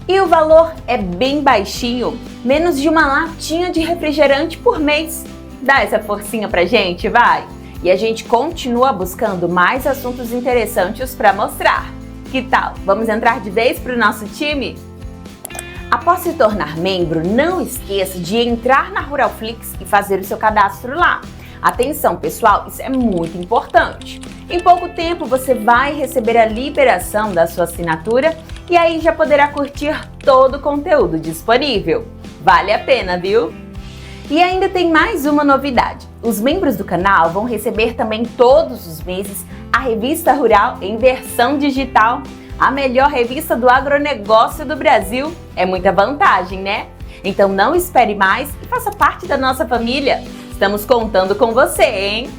[SPEAKER 2] E o valor é bem baixinho, menos de uma latinha de refrigerante por mês. Dá essa forcinha pra gente, vai! E a gente continua buscando mais assuntos interessantes para mostrar. Que tal? Vamos entrar de vez para o nosso time? Após se tornar membro, não esqueça de entrar na Ruralflix e fazer o seu cadastro lá. Atenção, pessoal, isso é muito importante. Em pouco tempo você vai receber a liberação da sua assinatura e aí já poderá curtir todo o conteúdo disponível. Vale a pena, viu? E ainda tem mais uma novidade. Os membros do canal vão receber também todos os meses a Revista Rural em versão digital, a melhor revista do agronegócio do Brasil. É muita vantagem, né? Então não espere mais e faça parte da nossa família. Estamos contando com você, hein?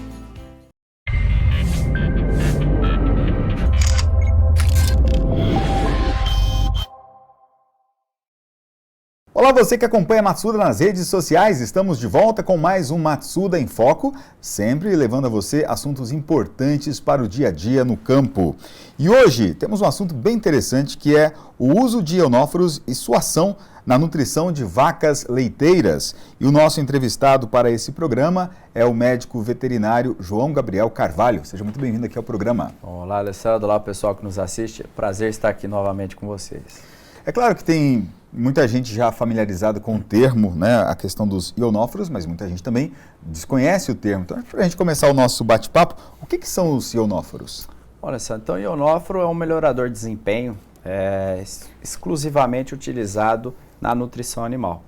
[SPEAKER 17] Olá, você que acompanha a Matsuda nas redes sociais, estamos de volta com mais um Matsuda em Foco, sempre levando a você assuntos importantes para o dia a dia no campo. E hoje temos um assunto bem interessante que é o uso de ionóforos e sua ação na nutrição de vacas leiteiras. E o nosso entrevistado para esse programa é o médico veterinário João Gabriel Carvalho. Seja muito bem-vindo aqui ao programa.
[SPEAKER 18] Olá, Alessandro. Olá, pessoal que nos assiste. Prazer estar aqui novamente com vocês.
[SPEAKER 17] É claro que tem muita gente já familiarizada com o termo, né, a questão dos ionóforos, mas muita gente também desconhece o termo. Então, para a gente começar o nosso bate-papo, o que são os ionóforos?
[SPEAKER 18] Olha só, então o ionóforo é um melhorador de desempenho exclusivamente utilizado na nutrição animal.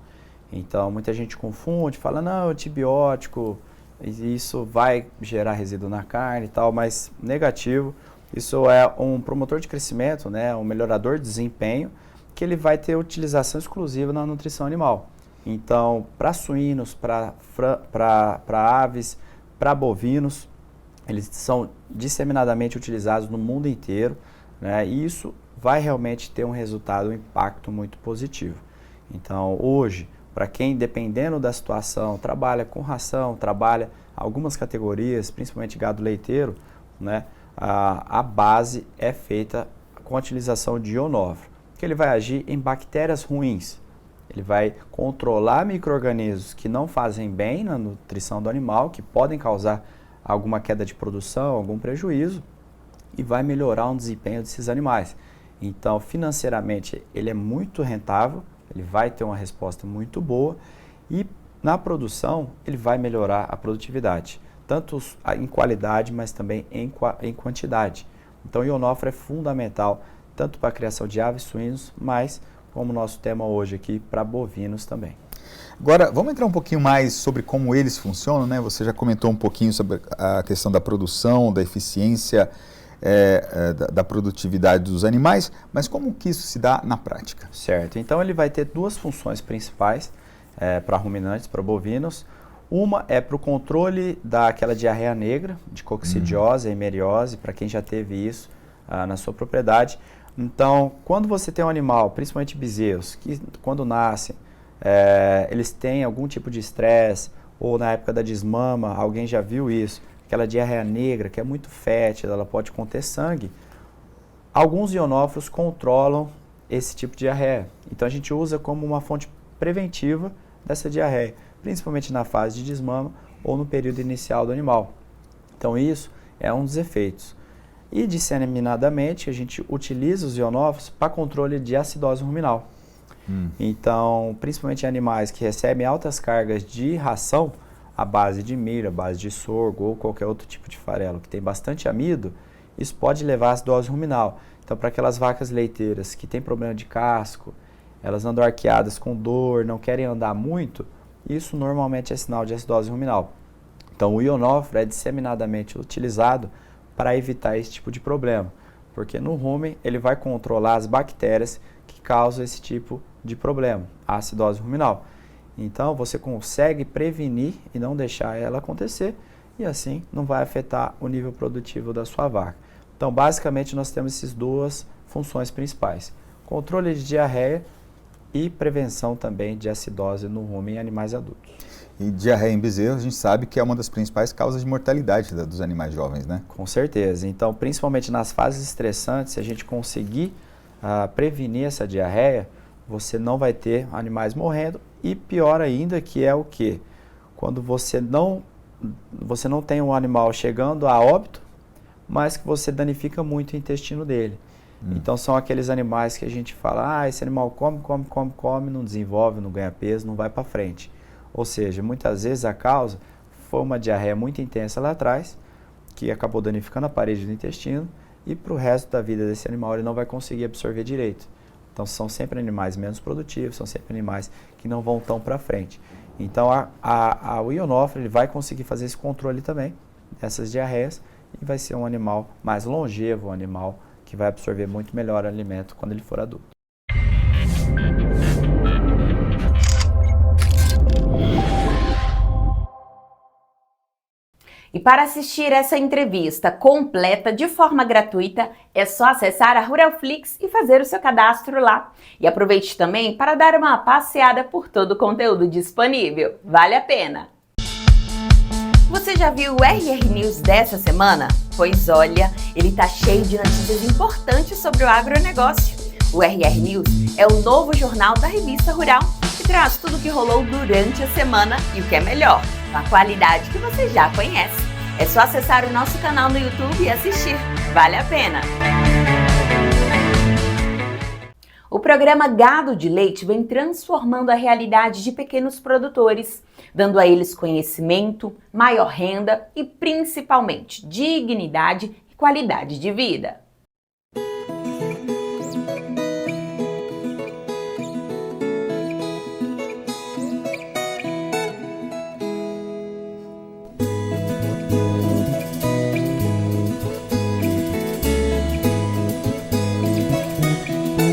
[SPEAKER 18] Então, muita gente confunde, fala, não, antibiótico, isso vai gerar resíduo na carne e tal, mas negativo. Isso é um promotor de crescimento, né, um melhorador de desempenho, que ele vai ter utilização exclusiva na nutrição animal. Então, para suínos, para aves, para bovinos, eles são disseminadamente utilizados no mundo inteiro, né, e isso vai realmente ter um resultado, um impacto muito positivo. Então, hoje, para quem, dependendo da situação, trabalha com ração, trabalha algumas categorias, principalmente gado leiteiro, né, a base é feita com a utilização de ionóforo, que ele vai agir em bactérias ruins. Ele vai controlar micro-organismos que não fazem bem na nutrição do animal, que podem causar alguma queda de produção, algum prejuízo, e vai melhorar o desempenho desses animais. Então, financeiramente, ele é muito rentável, ele vai ter uma resposta muito boa e na produção ele vai melhorar a produtividade, tanto em qualidade, mas também em quantidade. Então, o ionóforo é fundamental tanto para a criação de aves e suínos, mas como nosso tema hoje aqui, para bovinos também.
[SPEAKER 17] Agora, vamos entrar um pouquinho mais sobre como eles funcionam, né? Você já comentou um pouquinho sobre a questão da produção, da eficiência, da produtividade dos animais, mas como que isso se dá na prática?
[SPEAKER 18] Certo, então ele vai ter duas funções principais para ruminantes, para bovinos. Uma é para o controle daquela diarreia negra, de coccidiose, hemeriose, para quem já teve isso na sua propriedade. Então, quando você tem um animal, principalmente bezerros, que quando nascem, eles têm algum tipo de estresse, ou na época da desmama, alguém já viu isso, aquela diarreia negra, que é muito fétida, ela pode conter sangue. Alguns ionóforos controlam esse tipo de diarreia. Então, a gente usa como uma fonte preventiva dessa diarreia, principalmente na fase de desmama ou no período inicial do animal. Então, isso é um dos efeitos. E, disseminadamente, a gente utiliza os ionóforos para controle de acidose ruminal. Então, principalmente em animais que recebem altas cargas de ração, à base de milho, à base de sorgo ou qualquer outro tipo de farelo que tem bastante amido, isso pode levar à acidose ruminal. Então, para aquelas vacas leiteiras que têm problema de casco, elas andam arqueadas com dor, não querem andar muito, isso normalmente é sinal de acidose ruminal. Então, o ionóforo é disseminadamente utilizado para evitar esse tipo de problema, porque no rumen ele vai controlar as bactérias que causam esse tipo de problema, a acidose ruminal. Então, você consegue prevenir e não deixar ela acontecer e assim não vai afetar o nível produtivo da sua vaca. Então, basicamente, nós temos essas duas funções principais: controle de diarreia e prevenção também de acidose no rumen em animais adultos.
[SPEAKER 17] E diarreia em bezerros, a gente sabe que é uma das principais causas de mortalidade dos animais jovens, né?
[SPEAKER 18] Com certeza. Então, principalmente nas fases estressantes, se a gente conseguir prevenir essa diarreia, você não vai ter animais morrendo. E pior ainda, que é o quê? Quando você não tem um animal chegando a óbito, mas que você danifica muito o intestino dele. Então, são aqueles animais que a gente fala, esse animal come, não desenvolve, não ganha peso, não vai para frente. Ou seja, muitas vezes a causa foi uma diarreia muito intensa lá atrás, que acabou danificando a parede do intestino, e para o resto da vida desse animal ele não vai conseguir absorver direito. Então, são sempre animais menos produtivos, são sempre animais que não vão tão para frente. Então, o ionóforo ele vai conseguir fazer esse controle também dessas diarreias e vai ser um animal mais longevo, um animal que vai absorver muito melhor o alimento quando ele for adulto.
[SPEAKER 2] E para assistir essa entrevista completa de forma gratuita, é só acessar a Ruralflix e fazer o seu cadastro lá. E aproveite também para dar uma passeada por todo o conteúdo disponível. Vale a pena! Você já viu o RR News dessa semana? Pois olha, ele tá cheio de notícias importantes sobre o agronegócio. O RR News é o novo jornal da revista Rural, que traz tudo o que rolou durante a semana e o que é melhor, com a qualidade que você já conhece. É só acessar o nosso canal no YouTube e assistir. Vale a pena! O programa Gado de Leite vem transformando a realidade de pequenos produtores, dando a eles conhecimento, maior renda e, principalmente, dignidade e qualidade de vida.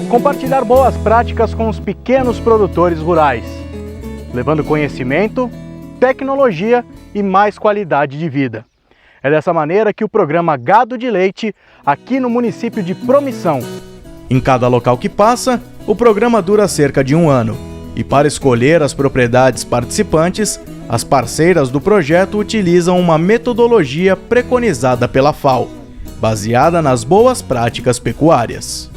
[SPEAKER 3] Compartilhar boas práticas com os pequenos produtores rurais, levando conhecimento, tecnologia e mais qualidade de vida. É dessa maneira que o programa Gado de Leite, aqui no município de Promissão. Em cada local que passa, o programa dura cerca de 1 ano. E para escolher as propriedades participantes, as parceiras do projeto utilizam uma metodologia preconizada pela FAO, baseada nas boas práticas pecuárias.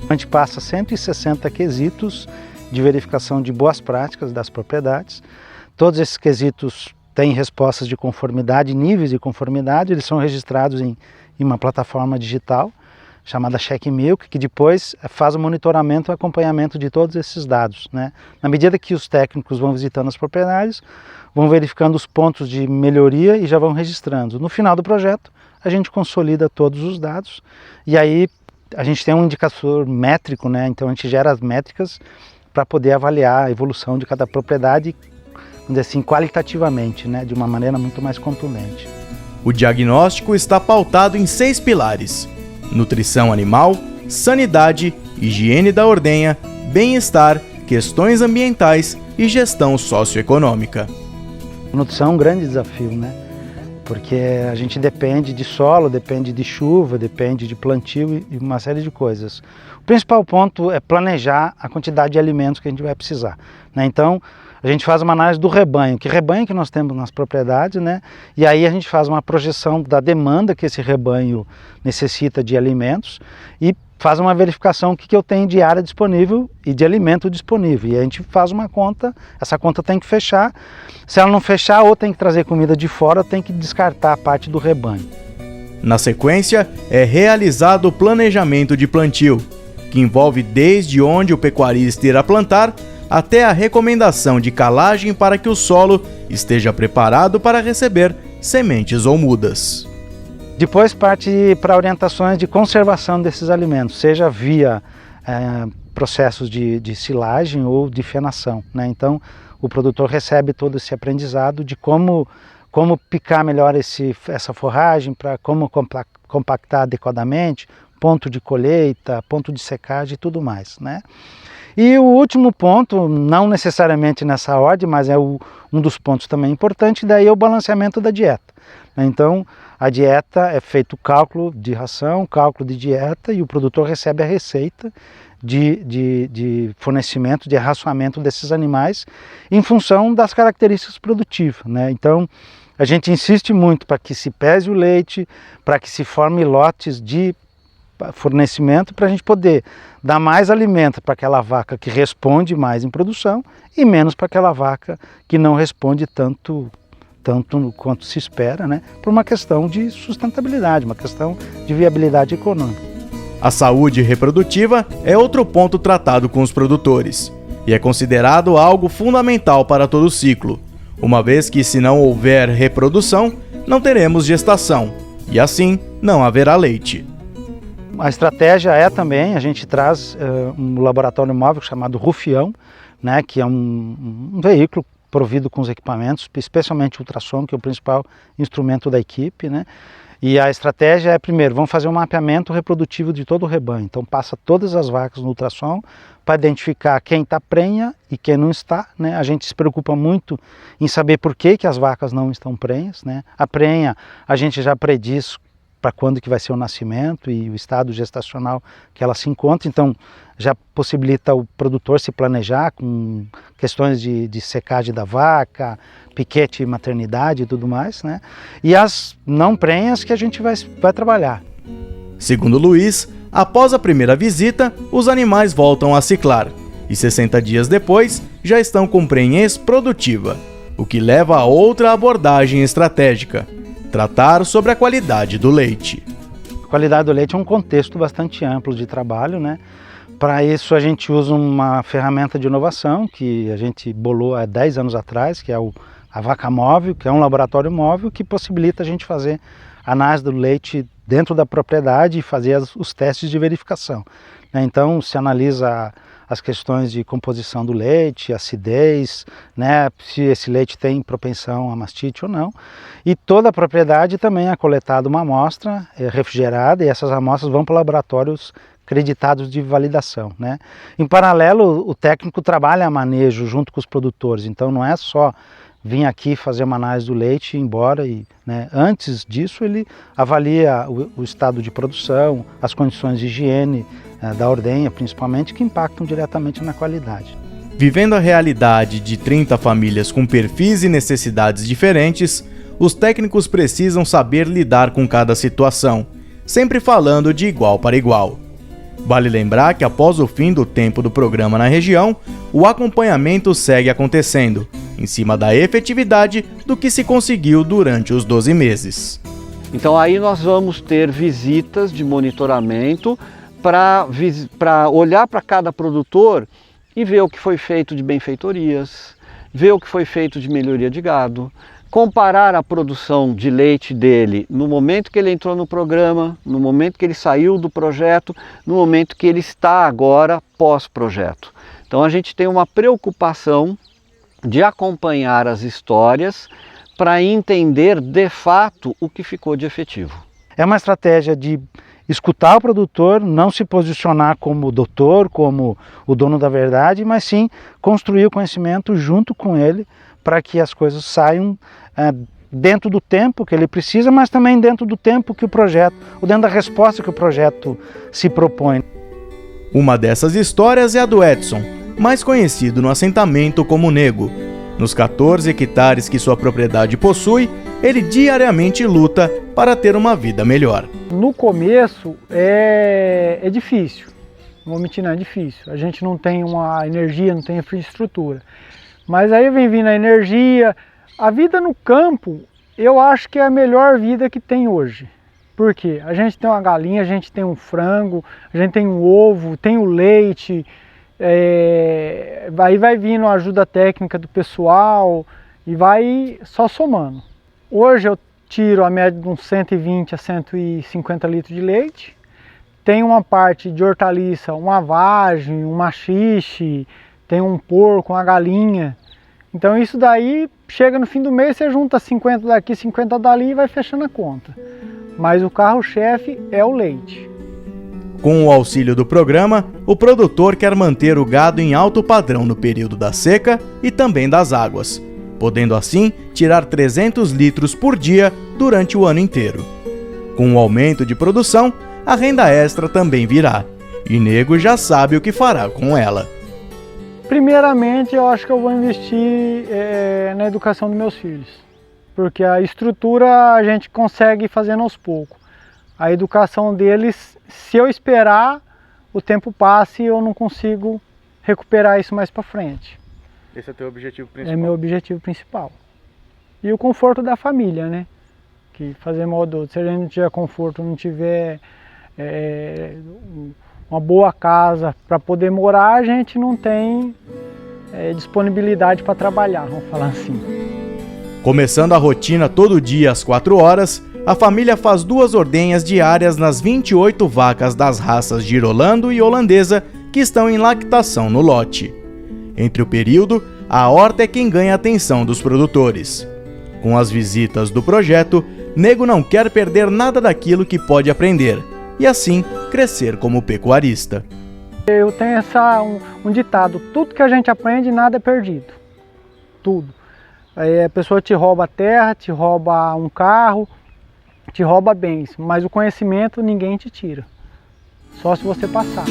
[SPEAKER 19] A gente passa 160 quesitos de verificação de boas práticas das propriedades. Todos esses quesitos têm respostas de conformidade, níveis de conformidade, eles são registrados em uma plataforma digital chamada CheckMilk, que depois faz o monitoramento e acompanhamento de todos esses dados, né? Na medida que os técnicos vão visitando as propriedades, vão verificando os pontos de melhoria e já vão registrando. No final do projeto, a gente consolida todos os dados e aí a gente tem um indicador métrico, né? Então a gente gera as métricas para poder avaliar a evolução de cada propriedade, vamos dizer assim, qualitativamente, né? De uma maneira muito mais contundente.
[SPEAKER 3] O diagnóstico está pautado em 6 pilares: nutrição animal, sanidade, higiene da ordenha, bem-estar, questões ambientais e gestão socioeconômica.
[SPEAKER 19] A nutrição é um grande desafio, né? Porque a gente depende de solo, depende de chuva, depende de plantio e uma série de coisas. O principal ponto é planejar a quantidade de alimentos que a gente vai precisar, né? Então, a gente faz uma análise do rebanho, que rebanho que nós temos nas propriedades, né? E aí a gente faz uma projeção da demanda que esse rebanho necessita de alimentos e faz uma verificação do que eu tenho de área disponível e de alimento disponível. E a gente faz uma conta, essa conta tem que fechar. Se ela não fechar, ou tem que trazer comida de fora, ou tem que descartar a parte do rebanho.
[SPEAKER 3] Na sequência, é realizado o planejamento de plantio, que envolve desde onde o pecuarista irá plantar até a recomendação de calagem para que o solo esteja preparado para receber sementes ou mudas.
[SPEAKER 19] Depois parte para orientações de conservação desses alimentos, seja via processos de silagem ou de fenação, né? Então o produtor recebe todo esse aprendizado de como picar melhor essa forragem, para como compactar adequadamente, ponto de colheita, ponto de secagem e tudo mais, né? E o último ponto, não necessariamente nessa ordem, mas é um dos pontos também importantes, daí é o balanceamento da dieta. Então, a dieta é feito o cálculo de ração, cálculo de dieta, e o produtor recebe a receita de fornecimento, de arraçoamento desses animais em função das características produtivas, né? Então, a gente insiste muito para que se pese o leite, para que se forme lotes de fornecimento, para a gente poder dar mais alimento para aquela vaca que responde mais em produção e menos para aquela vaca que não responde tanto quanto se espera, né? Por uma questão de sustentabilidade, uma questão de viabilidade econômica.
[SPEAKER 3] A saúde reprodutiva é outro ponto tratado com os produtores e é considerado algo fundamental para todo o ciclo, uma vez que se não houver reprodução, não teremos gestação e assim não haverá leite.
[SPEAKER 19] A estratégia é também, a gente traz um laboratório móvel chamado Rufião, né, que é um veículo provido com os equipamentos, especialmente o ultrassom, que é o principal instrumento da equipe, né? E a estratégia é, primeiro, vamos fazer um mapeamento reprodutivo de todo o rebanho. Então passa todas as vacas no ultrassom para identificar quem está prenha e quem não está, né? A gente se preocupa muito em saber por que as vacas não estão prenhas, né? A prenha a gente já prediz para quando que vai ser o nascimento e o estado gestacional que ela se encontra, então já possibilita o produtor se planejar com questões de secagem da vaca, piquete maternidade e tudo mais, né? E as não prenhas que a gente vai trabalhar.
[SPEAKER 3] Segundo Luiz, após a primeira visita, os animais voltam a ciclar e 60 dias depois já estão com prenhez produtiva, o que leva a outra abordagem estratégica: tratar sobre a qualidade do leite.
[SPEAKER 19] A qualidade do leite é um contexto bastante amplo de trabalho, né? Para isso a gente usa uma ferramenta de inovação que a gente bolou há 10 anos atrás, que é a Vaca Móvel, que é um laboratório móvel que possibilita a gente fazer análise do leite dentro da propriedade e fazer os testes de verificação. Então se analisa as questões de composição do leite, acidez, né, se esse leite tem propensão a mastite ou não. E toda a propriedade também é coletada uma amostra refrigerada e essas amostras vão para laboratórios acreditados de validação, né? Em paralelo, o técnico trabalha manejo junto com os produtores, então não é só vir aqui fazer uma análise do leite e ir embora. Né? Antes disso, ele avalia o estado de produção, as condições de higiene da ordenha, principalmente, que impactam diretamente na qualidade.
[SPEAKER 3] Vivendo a realidade de 30 famílias com perfis e necessidades diferentes, os técnicos precisam saber lidar com cada situação, sempre falando de igual para igual. Vale lembrar que após o fim do tempo do programa na região, o acompanhamento segue acontecendo, em cima da efetividade do que se conseguiu durante os 12 meses.
[SPEAKER 20] Então aí nós vamos ter visitas de monitoramento para olhar para cada produtor e ver o que foi feito de benfeitorias, ver o que foi feito de melhoria de gado, comparar a produção de leite dele no momento que ele entrou no programa, no momento que ele saiu do projeto, no momento que ele está agora pós-projeto. Então a gente tem uma preocupação de acompanhar as histórias para entender de fato o que ficou de efetivo.
[SPEAKER 19] É uma estratégia de escutar o produtor, não se posicionar como doutor, como o dono da verdade, mas sim construir o conhecimento junto com ele para que as coisas saiam dentro do tempo que ele precisa, mas também dentro do tempo que o projeto, ou dentro da resposta que o projeto se propõe.
[SPEAKER 3] Uma dessas histórias é a do Edson, mais conhecido no assentamento como Nego. Nos 14 hectares que sua propriedade possui, ele diariamente luta para ter uma vida melhor.
[SPEAKER 21] No começo é difícil, não vou mentir, não, é difícil. A gente não tem uma energia, não tem infraestrutura. Mas aí vem vindo a energia. A vida no campo, eu acho que é a melhor vida que tem hoje. Por quê? A gente tem uma galinha, a gente tem um frango, a gente tem um ovo, tem o leite. Aí vai vindo a ajuda técnica do pessoal e vai só somando. Hoje eu tiro a média de uns 120 a 150 litros de leite. Tem uma parte de hortaliça, uma vagem, um machixe, tem um porco, uma galinha. Então isso daí, chega no fim do mês, você junta 50 daqui, 50 dali e vai fechando a conta. Mas o carro-chefe é o leite.
[SPEAKER 3] Com o auxílio do programa, o produtor quer manter o gado em alto padrão no período da seca e também das águas, podendo assim tirar 300 litros por dia durante o ano inteiro. Com o aumento de produção, a renda extra também virá, e Nego já sabe o que fará com ela.
[SPEAKER 21] Primeiramente, eu acho que eu vou investir na educação dos meus filhos, porque a estrutura a gente consegue fazendo aos poucos. A educação deles, se eu esperar, o tempo passa e eu não consigo recuperar isso mais para frente.
[SPEAKER 22] Esse é o teu objetivo principal?
[SPEAKER 21] É meu objetivo principal. E o conforto da família, né? Que fazer mal do outro. Se a gente não tiver conforto, não tiver uma boa casa para poder morar, a gente não tem disponibilidade para trabalhar, vamos falar assim.
[SPEAKER 3] Começando a rotina todo dia às 4 horas, a família faz 2 ordenhas diárias nas 28 vacas das raças Girolando e Holandesa que estão em lactação no lote. Entre o período, a horta é quem ganha a atenção dos produtores. Com as visitas do projeto, Nego não quer perder nada daquilo que pode aprender e assim crescer como pecuarista.
[SPEAKER 21] Eu tenho um ditado: tudo que a gente aprende, nada é perdido. Tudo. Aí a pessoa te rouba a terra, te rouba um carro, te rouba bens, mas o conhecimento ninguém te tira, só se você passar.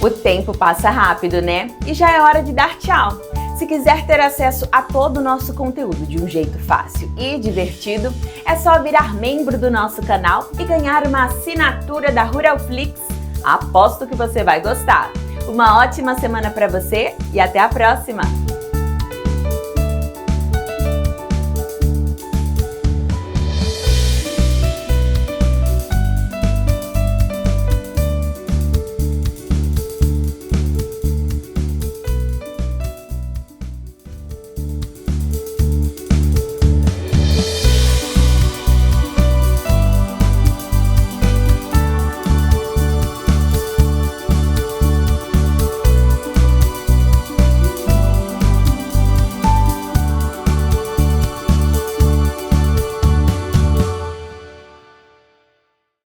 [SPEAKER 2] O tempo passa rápido, né? E já é hora de dar tchau. Se quiser ter acesso a todo o nosso conteúdo de um jeito fácil e divertido, é só virar membro do nosso canal e ganhar uma assinatura da Ruralflix. Aposto que você vai gostar. Uma ótima semana para você e até a próxima!